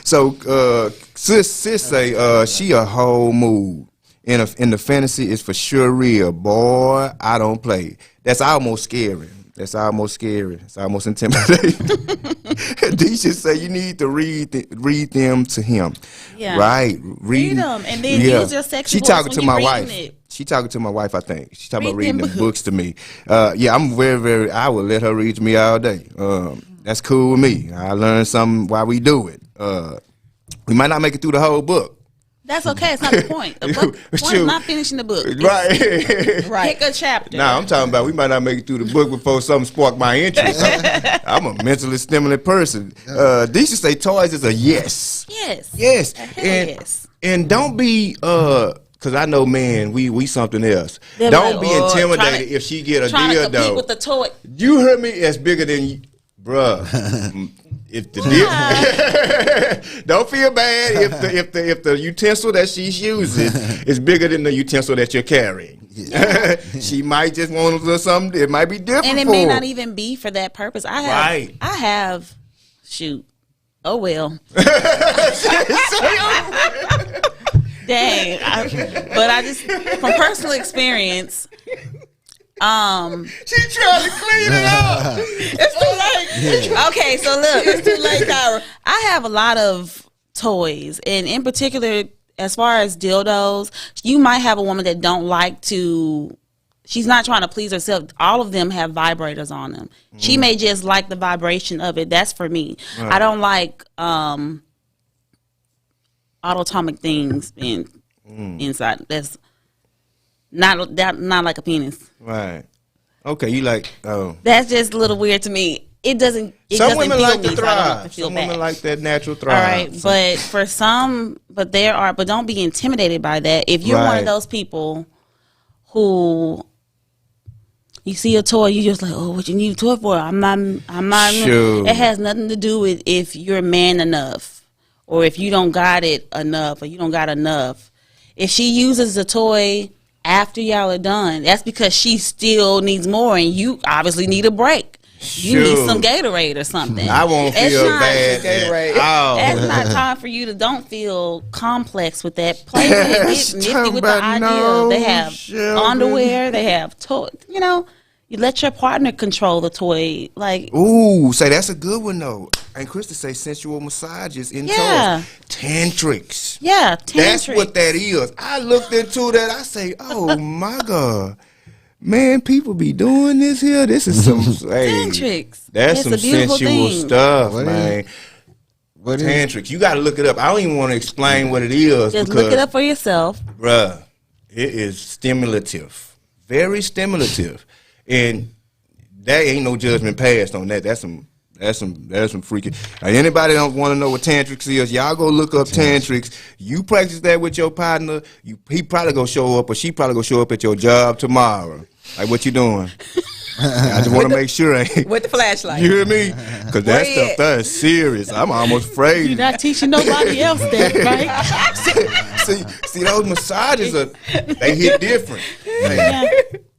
So sis say she a whole mood. In the fantasy is for sure real. Boy, I don't play. That's almost scary. It's almost intimidating. Deisha say you need to read them to him.
Yeah.
Right.
Read them and then use your sexy voice
talking
when
to
you
my
reading
wife.
it.
She talking to my wife, I think. She's talking about
Read
reading
them
the books to me. Yeah, I'm very, I will let her read to me all day. That's cool with me. I learned something while we do it. We might not make it through the whole book.
That's okay. It's not the point. The point is not finishing the book.
Right.
Pick a chapter.
Nah, I'm talking about we might not make it through the book before something sparked my interest. I'm a mentally stimulant person. Deisha say toys is a yes.
Yes.
Yes. And don't be because I know, man, we something else.
They're
Don't
like,
be intimidated if she get a
trying to compete
dildo.
with the toy.
You heard me? It's bigger than you, bruh. If the don't feel bad if the utensil that she's using is bigger than the utensil that you're carrying. Yeah. She might just want a little something. It might be different,
and it
for
may
her.
not even be for that purpose. I have. Shoot. Oh well. Dang. But I just, from personal experience.
She trying to clean it up.
It's too late.
Okay, so look, it's too late, Kyra. I have a lot of toys, and in particular, as far as dildos, you might have a woman that don't like to. She's not trying to please herself. All of them have vibrators on them. She may just like the vibration of it. That's for me. Right. I don't like autotomic things inside. That's not like a penis.
Right. Okay, you like, oh.
That's just a little weird to me. It doesn't
women like
me,
to
so I don't have to
thrive.
feel
Some
bad.
women like that natural thrive.
All right, but for some, but don't be intimidated by that. If you're one of those people who you see a toy, you just like, oh, what you need a toy for? I'm not.
Sure.
It has nothing to do with if you're man enough, or if you don't got it enough, or you don't got enough. If she uses a toy after y'all are done, that's because she still needs more, and you obviously need a break. You need some Gatorade or something.
I won't feel bad at all.
That's not time for you to. Don't feel complex with that. Play with it. Get nifty with the idea. They have underwear. They have toy. You know, you let your partner control the toy. Like,
ooh, say that's a good one though. And Krista say sensual massages in toys. Tantrics.
Yeah, tantrics.
That's what that is. I looked into that. I say, oh my God. Man, people be doing this here. This is some
tantrics.
That's some sensual stuff,
what
man.
What
tantrics? You got to look it up. I don't even want to explain what it is.
Just look it up for yourself,
bruh. It is stimulative, very stimulative, and there ain't no judgment passed on that. That's some That's some freaky. Anybody don't want to know what tantrics is? Y'all go look up tantrics. You practice that with your partner. He probably gonna show up, or she probably gonna show up at your job tomorrow. Like, what you doing? I just want to make sure.
With the flashlight.
You hear me? Because that stuff, that is serious. I'm almost afraid.
You're not teaching nobody else that, right?
see, those massages they hit different.
Yeah.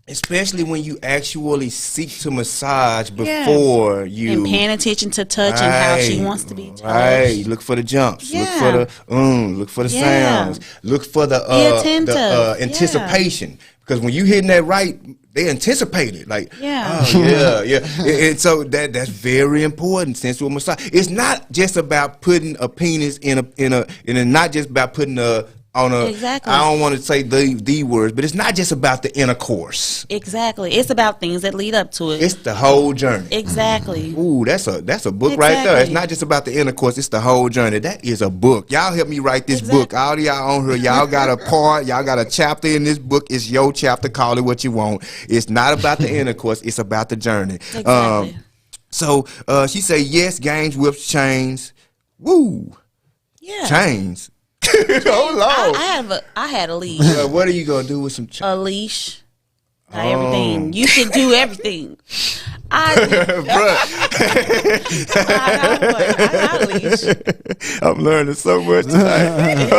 Especially when you actually seek to massage before you.
And paying attention to touch and how she wants to be touched.
Right. Look for the jumps.
Yeah.
Look for the look for the sounds. Look for the anticipation. Because when you hitting that right, they anticipate it. Like, and so that's very important. Sensual massage. It's not just about putting a penis in a not just about putting
Exactly.
I don't want to say the words, but it's not just about the intercourse.
Exactly. It's about things that lead up to it.
It's the whole journey.
Exactly.
Ooh, that's a book right there. It's not just about the intercourse, it's the whole journey. That is a book. Y'all help me write this book. All of y'all on here, y'all got a part, y'all got a chapter in this book. It's your chapter, call it what you want. It's not about the intercourse, it's about the journey.
Exactly.
So she say yes, games, whips, chains. Woo.
Yeah.
Chains. Hold on.
I had a leash.
What are you gonna do with some chains?
A leash. Everything. You can do everything. I got a leash.
I'm learning so much tonight.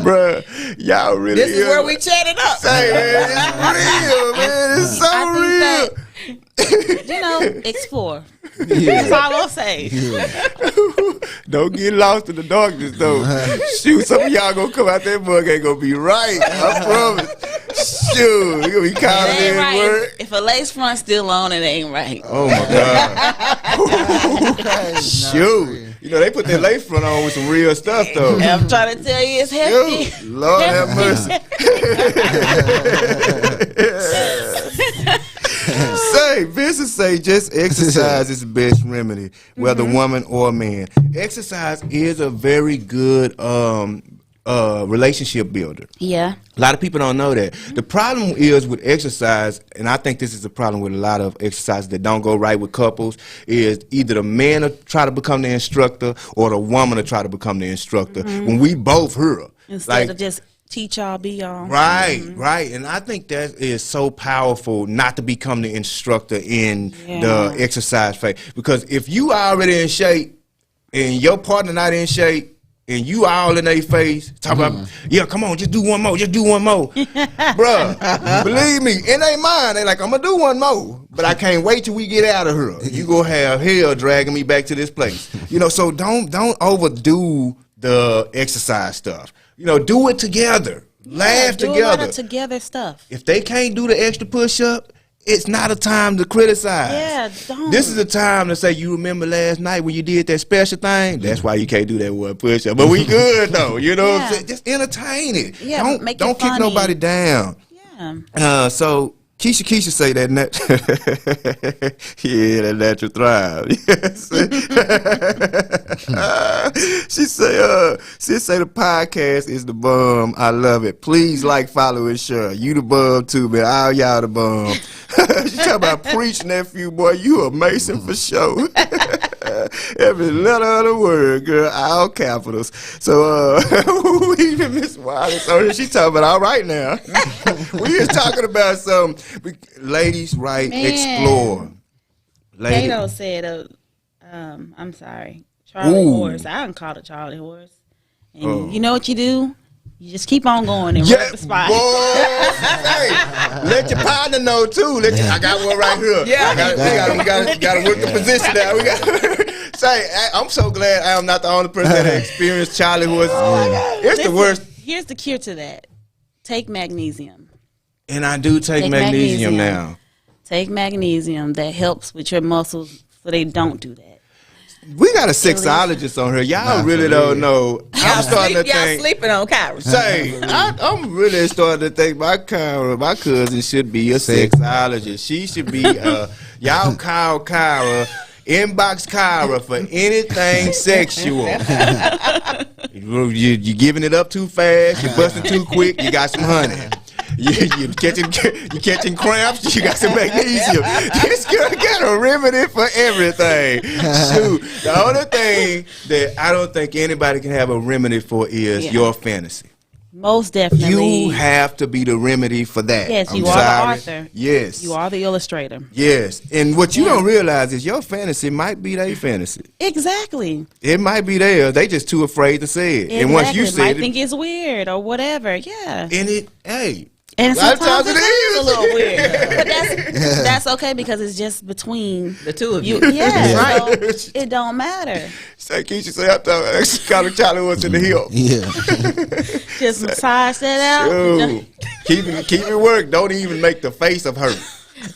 Bruh, y'all really
This is where we chat it up.
Say, man, it's real, man. It's so real.
Explore. That's all I'll say.
Don't get lost in the darkness, though. Shoot, some of y'all gonna come out that mug ain't gonna be right. I promise. Shoot, you gonna be calling in word.
If a lace front's still on, it ain't right.
Oh my God. Shoot. You know, they put that lace front on with some real stuff, though.
I'm trying to tell you, it's hefty.
Shoot. Lord have mercy. Vincent say just exercise is the best remedy, whether woman or man. Exercise is a very good relationship builder.
Yeah.
A lot of people don't know that. The problem is with exercise, and I think this is a problem with a lot of exercises that don't go right with couples, is either the man will try to become the instructor or the woman will try to become the instructor. When we both here.
Instead of just teach y'all, be y'all.
Right, right. And I think that is so powerful not to become the instructor in the exercise phase. Because if you are already in shape and your partner not in shape, and you all in their face, talking about, come on, just do one more. Bruh, believe me, in their mind, they like, I'm going to do one more, but I can't wait till we get out of here. You going to have hell dragging me back to this place. So don't overdo the exercise stuff. Do it together. Laugh together.
Do a lot of together stuff.
If they can't do the extra push-up, it's not a time to criticize.
Yeah, don't.
This is a time to say, you remember last night when you did that special thing? That's why you can't do that one push-up. But we good, though. You know what I'm saying? Just entertain it.
Yeah,
don't kick nobody down.
Yeah.
So Keisha say that that natural thrive. She say the podcast is the bum. I love it. Please like, follow, and share. You the bum too, man. All y'all the bum. She talking about preach, nephew, boy. You a Mason for sure. Every letter of the word, girl, all capitals. So even Miss Wallace, she talking about all right now. We just talking about some ladies, right?
Man.
Explore.
Kato said, I'm sorry, Charlie horse. I done called it Charlie horse. And you know what you do? You just keep on going and work the spot.
Boy, hey, let your partner know too. I got one right here.
Yeah.
We got to work the position now. Say, I'm so glad I am not the only person that experienced Charlie horse. It's the worst.
Here's the cure to that. Take magnesium.
And I do take magnesium now.
Take magnesium. That helps with your muscles so they don't do that.
We got a sexologist on here. Y'all really don't know. I'm starting to think.
Y'all sleeping on Kyra.
Say, I'm really starting to think my cousin should be a sexologist. She should be, y'all call Kyra, inbox Kyra for anything sexual. You're giving it up too fast, you're busting too quick, you got some honey. you catching cramps. You got some magnesium. This girl got a remedy for everything. Shoot, the only thing that I don't think anybody can have a remedy for is your fantasy.
Most definitely.
You have to be the remedy for that.
Yes, you
I'm
are
sorry.
the author.
Yes.
You are the illustrator.
Yes. And what you don't realize is your fantasy might be their fantasy.
Exactly.
It might be theirs. They just too afraid to say it.
Exactly.
And once you
might
say it,
think it's weird or whatever. Yeah.
and it, hey.
And
A lot of
sometimes
times
it
it
is
is.
a little weird, but that's okay because it's just between
The two of you.
Yeah,
Right.
so it don't matter.
Say Keisha say I thought she called her Charlie was in the hip.
Yeah.
Just massage that out.
Ooh. keep it work. Don't even make the face of hurt.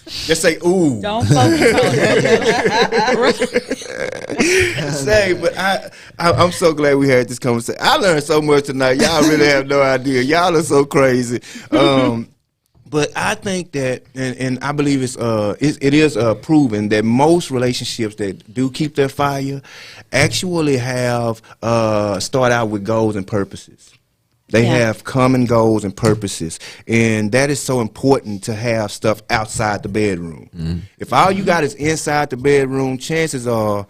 Just say ooh.
Don't focus on it.
Say, but I'm so glad we had this conversation. I learned so much tonight. Y'all really have no idea. Y'all are so crazy. But I think that, and I believe it is proven that most relationships that do keep their fire actually have start out with goals and purposes. They have common goals and purposes, and that is so important to have stuff outside the bedroom. If all you got is inside the bedroom, chances are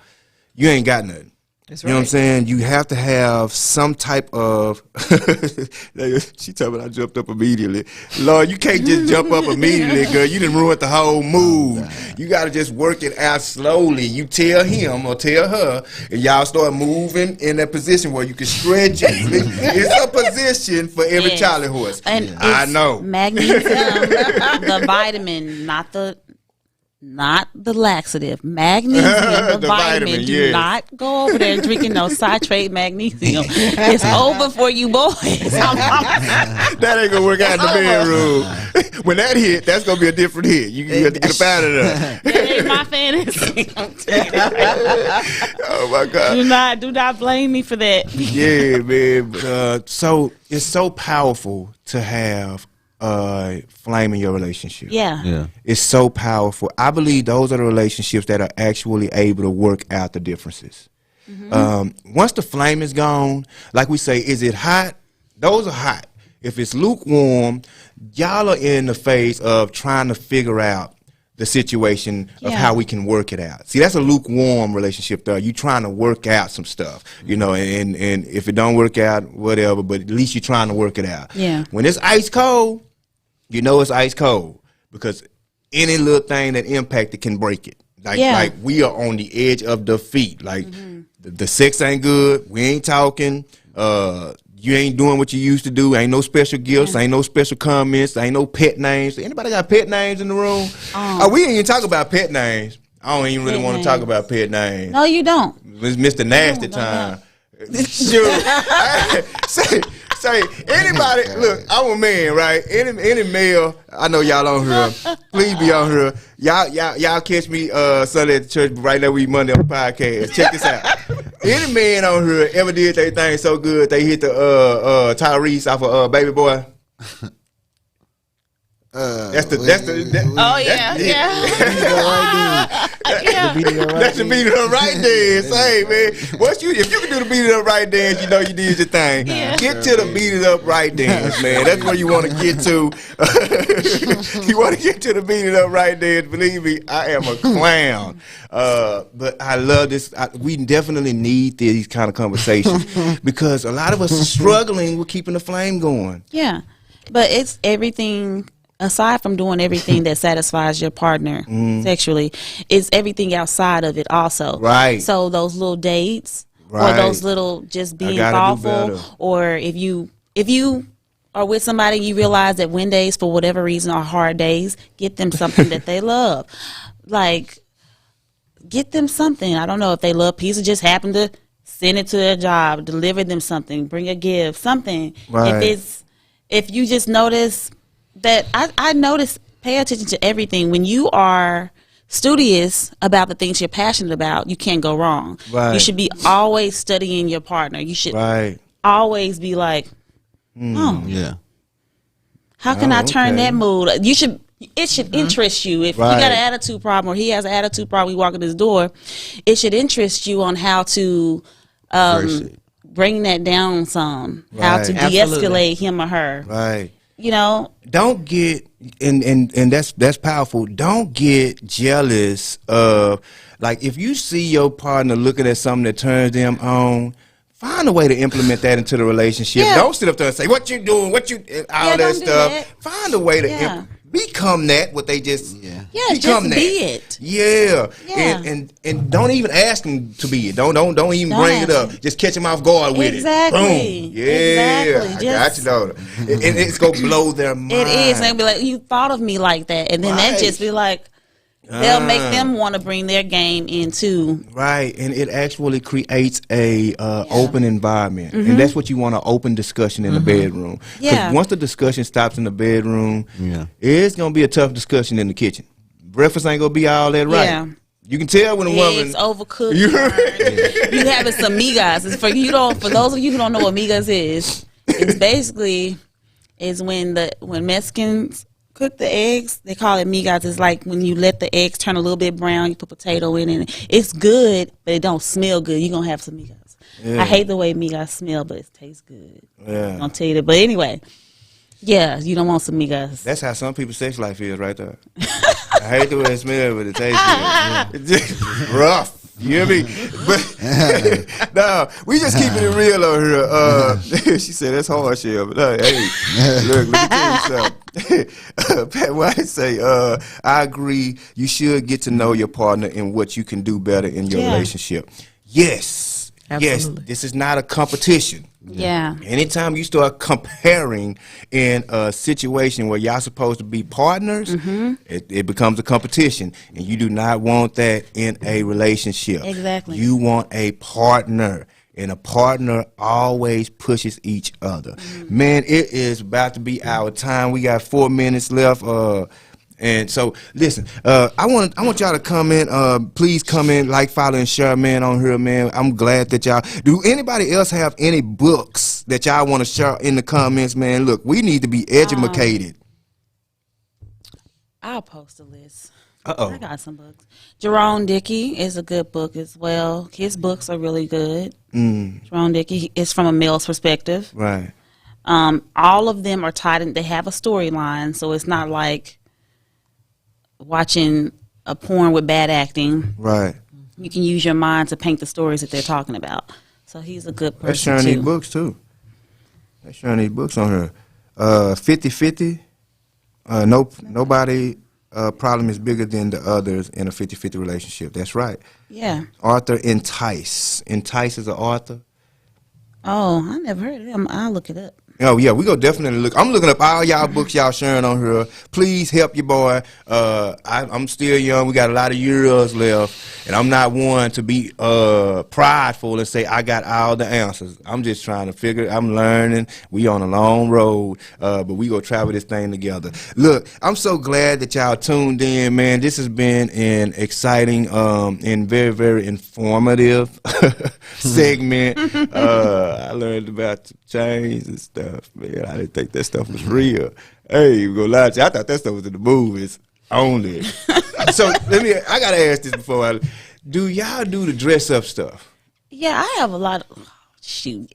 you ain't got nothing.
That's
You know what I'm saying? You have to have some type of. She told me I jumped up immediately. Lord, you can't just jump up immediately, girl. You done ruined the whole mood. You got to just work it out slowly. You tell him or tell her, and y'all start moving in that position where you can stretch it. It's a position for every
Yes.
Charlie horse.
And
I
it's
know.
magnesium, the vitamin, not the laxative. Magnesium, the,
The
vitamin.
vitamin,
Do
yes.
not go over there drinking no citrate magnesium. It's over for you boys.
That ain't gonna work out in the bedroom. When that hit, that's gonna be a different hit. You have to get up out of there.
That ain't my fantasy. I'm telling you.
Oh my God.
Do not blame me for that.
Yeah, man. But, so it's so powerful to have flame in your relationship.
Yeah.
Yeah.
It's so powerful. I believe those are the relationships that are actually able to work out the differences. Once the flame is gone, like we say, is it hot? Those are hot. If it's lukewarm, y'all are in the phase of trying to figure out the situation of how we can work it out. See, that's a lukewarm relationship though. You trying to work out some stuff, you know, and if it don't work out, whatever, but at least you're trying to work it out.
Yeah.
When it's ice cold, you know it's ice cold because any little thing that impact it can break it. Like we are on the edge of defeat. Like the sex ain't good. We ain't talking. You ain't doing what you used to do. Ain't no special gifts. Ain't no special comments. Ain't no pet names. Anybody got pet names in the room? We ain't even talk about pet names. I don't even really
Pet
want to
names.
talk about pet names.
No, you don't.
It's Mr. Nasty time. Sure. Say anybody. Look, I'm a man, right? Any male. I know y'all on here. Please be on here. Y'all catch me Sunday at the church. But right now we Monday on the podcast. Check this out. Any man on here ever did their thing so good they hit the Tyrese off of Baby Boy. That's the
Oh yeah,
That's the beat it up right dance. Hey man, if you can do the beat it up right dance, you know you did your thing. Get to the beat it up right dance, man. That's where you want to get to. You want to get to the beat it up right dance. Believe me, I am a clown. But I love this. We definitely need these kind of conversations because a lot of us are struggling with keeping the flame going.
Yeah, but it's everything. Aside from doing everything that satisfies your partner sexually, it's everything outside of it also.
Right.
So those little dates
Right.
or those little just being
gotta do
thoughtful,
better.
or if you are with somebody, you realize that Wednesdays for whatever reason are hard days, get them something that they love. Like, get them something. I don't know if they love pizza, just happen to send it to their job, deliver them something, bring a gift, something.
Right.
If you just notice that, I notice, pay attention to everything. When you are studious about the things you're passionate about, you can't go wrong.
Right.
You should be always studying your partner. You should
Right.
always be like, oh,
Yeah.
how can I turn
okay.
that mood? It should interest you. If
Right.
you got an attitude problem or he has an attitude problem, we walk in his door, it should interest you on how to
Verse it.
bring that down some, how
Right.
to
Absolutely.
de-escalate him or her.
Right.
you know.
Don't get and that's powerful. Don't get jealous of, like, if you see your partner looking at something that turns them on, find a way to implement that into the relationship.
Yeah.
Don't sit up there and say, what you doing, all that
don't do
stuff.
that.
Find a way to
Yeah.
become that, what they just
just
become that.
be it.
Yeah.
Yeah.
And don't even ask them to be it. Don't even
Don't
bring it
ask
up. Just catch them off guard with
Exactly.
it. Boom. Yeah.
Exactly.
I got you, daughter. And it's gonna blow their mind.
It is. They'll be like, you thought of me like that. And then that
Right.
just be like, they'll make them want to bring their game into.
Right, and it actually creates a open environment, and that's what you want, an open discussion in the bedroom. 'Cause
Yeah.
once the discussion stops in the bedroom,
Yeah.
it's gonna be a tough discussion in the kitchen. Breakfast ain't gonna be all that right.
Yeah.
You can tell when a woman.
Eggs overcooked. You having some migas. It's for those of you who don't know what migas is, it's basically when Mexicans cook the eggs, they call it migas. It's like when you let the eggs turn a little bit brown, you put potato in it. It's good, but it don't smell good. You're gonna have some migas.
Yeah.
I hate the way migas smell, but it tastes good.
Yeah.
I'll tell you that. But anyway, yeah, you don't want some migas.
That's how some people's sex life is right there. I hate the way it smells, but it tastes good. It's just rough. You hear me? But no, we just keeping it real over here. She said that's hard, Shell. But hey, look, let me tell you something. Pat White say, I agree. You should get to know your partner and what you can do better in your
Yeah.
relationship. Yes,
Absolutely.
yes. This is not a competition.
Yeah.
Anytime you start comparing in a situation where y'all supposed to be partners, it becomes a competition, and you do not want that in a relationship.
Exactly.
You want a partner, and a partner always pushes each other. Man, it is about to be our time. We got 4 minutes left. And so, listen, I want y'all to comment. Please comment, like, follow, and share, man, on here, man. I'm glad that y'all. Do anybody else have any books that y'all want to share in the comments, man? Look, we need to be educated.
I'll post a list.
Uh-oh.
I got some books. Jerome Dickey is a good book as well. His books are really good. Jerome Dickey is from a male's perspective.
Right.
All of them are tied in. They have a storyline, so it's not like watching a porn with bad acting.
Right.
You can use your mind to paint the stories that they're talking about. So he's a good person
That's sharing
too.
these books, too. That's sharing these books on here. 50-50. Nobody problem is bigger than the others in a 50-50 relationship. That's right.
Yeah.
Arthur Entice. Entice is an author.
Oh, I never heard of him. I'll look it up.
Oh, yeah, we go definitely look. I'm looking up all y'all books y'all sharing on here. Please help your boy. I'm still young. We got a lot of years left. And I'm not one to be prideful and say I got all the answers. I'm just trying to figure. I'm learning. We on a long road, but we gonna travel this thing together. Look, I'm so glad that y'all tuned in, man. This has been an exciting and very, very informative segment. I learned about the chains and stuff. Man, I didn't think that stuff was real. Hey, we gonna lie to you. I thought that stuff was in the movies only. So I gotta ask this before do y'all do the dress up stuff?
Yeah, I have a lot of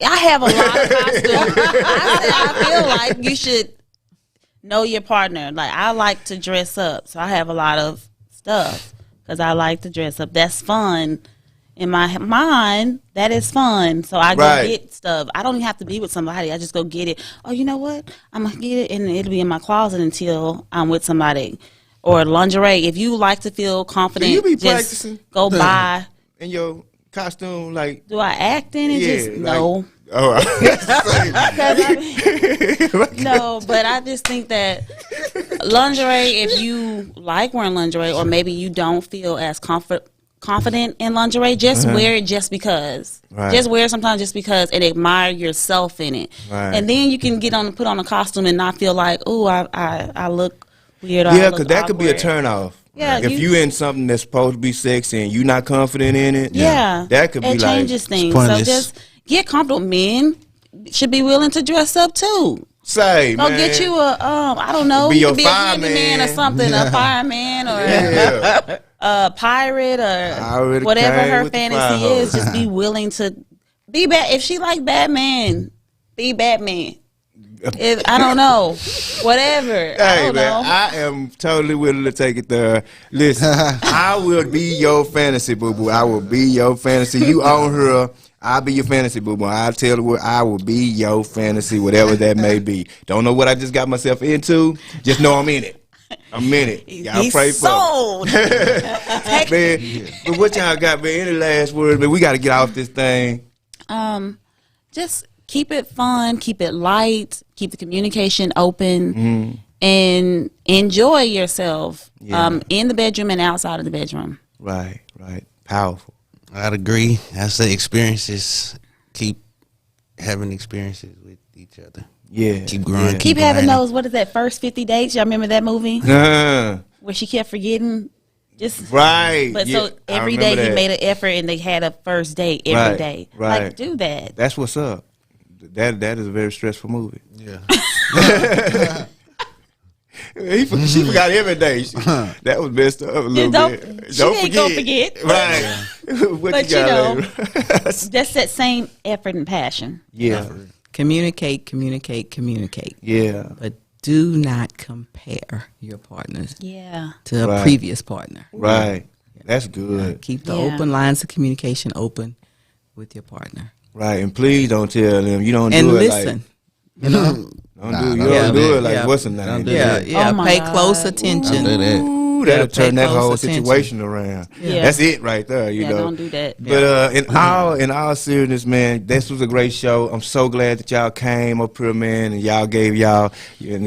I have a lot of costumes. I feel like you should know your partner. Like, I like to dress up, so I have a lot of stuff because I like to dress up. That's fun. In my mind, that is fun. So I go
Right.
get stuff. I don't even have to be with somebody. I just go get it. Oh, you know what? I'm going to get it, and it'll be in my closet until I'm with somebody. Or lingerie. If you like to feel confident,
Do you be
just
practicing?
go buy.
In your costume, like,
Do I act in it?
yeah,
Just
like-
no.
Oh,
No, but I just think that lingerie, if you like wearing lingerie, or maybe you don't feel as confident in lingerie, just wear it just because.
Right.
Just wear it sometimes just because, and admire yourself in it.
Right.
And then you can put on a costume and not feel like, oh, I look weird. Or I
yeah,
look
because that could be a
awkward.
turn off.
Yeah,
if you in something that's supposed to be sexy and you not confident in it,
Yeah,
that could be
it
like
changes things. So
pointless.
just get comfortable. Men should be willing to dress up too.
say,
Go
man.
get you a I don't know,
Be
you
your
could be a
fireman.
handyman or something, a fireman or
Yeah.
a pirate
I
or
already
whatever
came
her
with the fire
fantasy
hose.
is. Just be willing to be bad. If she like Batman, be Batman. I don't know. Whatever. I
Hey
don't
man,
know.
I am totally willing to take it there. Listen, I will be your fantasy boo boo. I will be your fantasy. You own her. I'll be your fantasy boo boo. I'll tell her what I will be your fantasy, whatever that may be. Don't know what I just got myself into. Just know I'm in it. I'm in it. Y'all
He's
pray for
sold.
me. Man, but what y'all got, man? Any last words, man? We got to get off this thing.
Just keep it fun, keep it light, keep the communication open, and enjoy yourself in the bedroom and outside of the bedroom.
Right, right. Powerful.
I'd agree. I say experiences. Keep having experiences with each other.
Yeah.
Keep growing.
Yeah.
Keep having
learning.
those, what is that, first 50 dates? Y'all remember that movie?
Uh,
Where she kept forgetting? Just
right.
But
yeah,
so
I
every
remember
day he
that.
made an effort and they had a first date every
Right,
day.
right.
Like, do that.
That's what's up. That is a very stressful movie.
Yeah.
She forgot every day. That was messed up a little
don't-
bit.
she ain't gonna forget.
Right. What
But
you
you
got
know,
later?
That's that same effort and passion.
Yeah.
Communicate, communicate, communicate.
Yeah.
But do not compare your partners
Yeah.
to a
Right.
previous partner.
Right. That's good.
Keep the
Yeah.
open lines of communication open with your partner.
Right. And please don't tell them you don't
And
do it
listen.
like don't
Nah,
do you
don't
don't
do
do
that.
it like
Yeah.
what's the name?
Don't do
Yeah,
that.
yeah.
Oh my
Pay
God.
close attention.
Don't do that.
Ooh, that'll
Yeah, pay
turn that
close
whole
attention.
situation around.
Yeah.
That's it right there, you
Yeah,
know.
don't do that.
But in all seriousness, man, this was a great show. I'm so glad that y'all came up here, man, and y'all gave y'all. And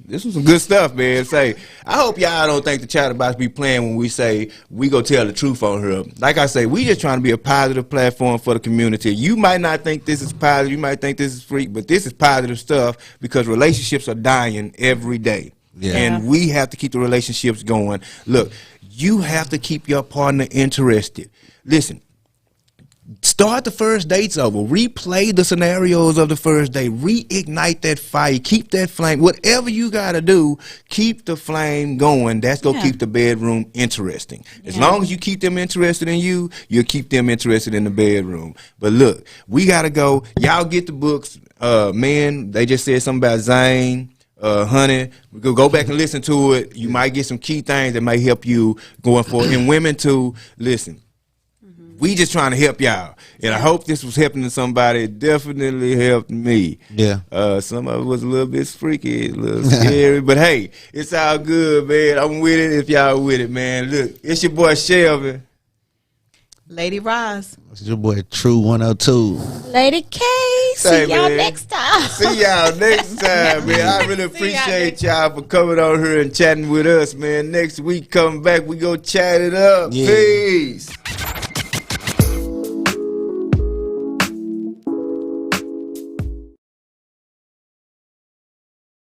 this was some good stuff, man. Say, I hope y'all don't think the chatterbox be playing when we say we go tell the truth on her. Like I say, we just trying to be a positive platform for the community. You might not think this is positive, you might think this is freak, but this is positive stuff because relationships are dying every day.
Yeah.
And we have to keep the relationships going. Look, you have to keep your partner interested. Listen, start the first dates over. Replay the scenarios of the first date. Reignite that fire. Keep that flame. Whatever you got to do, keep the flame going. That's going to
Yeah.
keep the bedroom interesting. As
Yeah.
long as you keep them interested in you, you'll keep them interested in the bedroom. But look, we got to go. Y'all get the books. Men, they just said something about Zane. Honey, go back and listen to it. You might get some key things that might help you going forward. And women too, listen. We just trying to help y'all, and I hope this was helping to somebody. It definitely helped me.
Yeah.
Some of it was a little bit freaky, a little scary, but hey, it's all good, man. I'm with it if y'all with it, man. Look, it's your boy Shelby.
Lady Roz.
It's your boy True 102.
Lady K. See
Say,
y'all
man.
next time.
See y'all next time, man. I really appreciate y'all for coming on here and chatting with us, man. Next week, come back, we go chat it up.
Yeah.
Peace.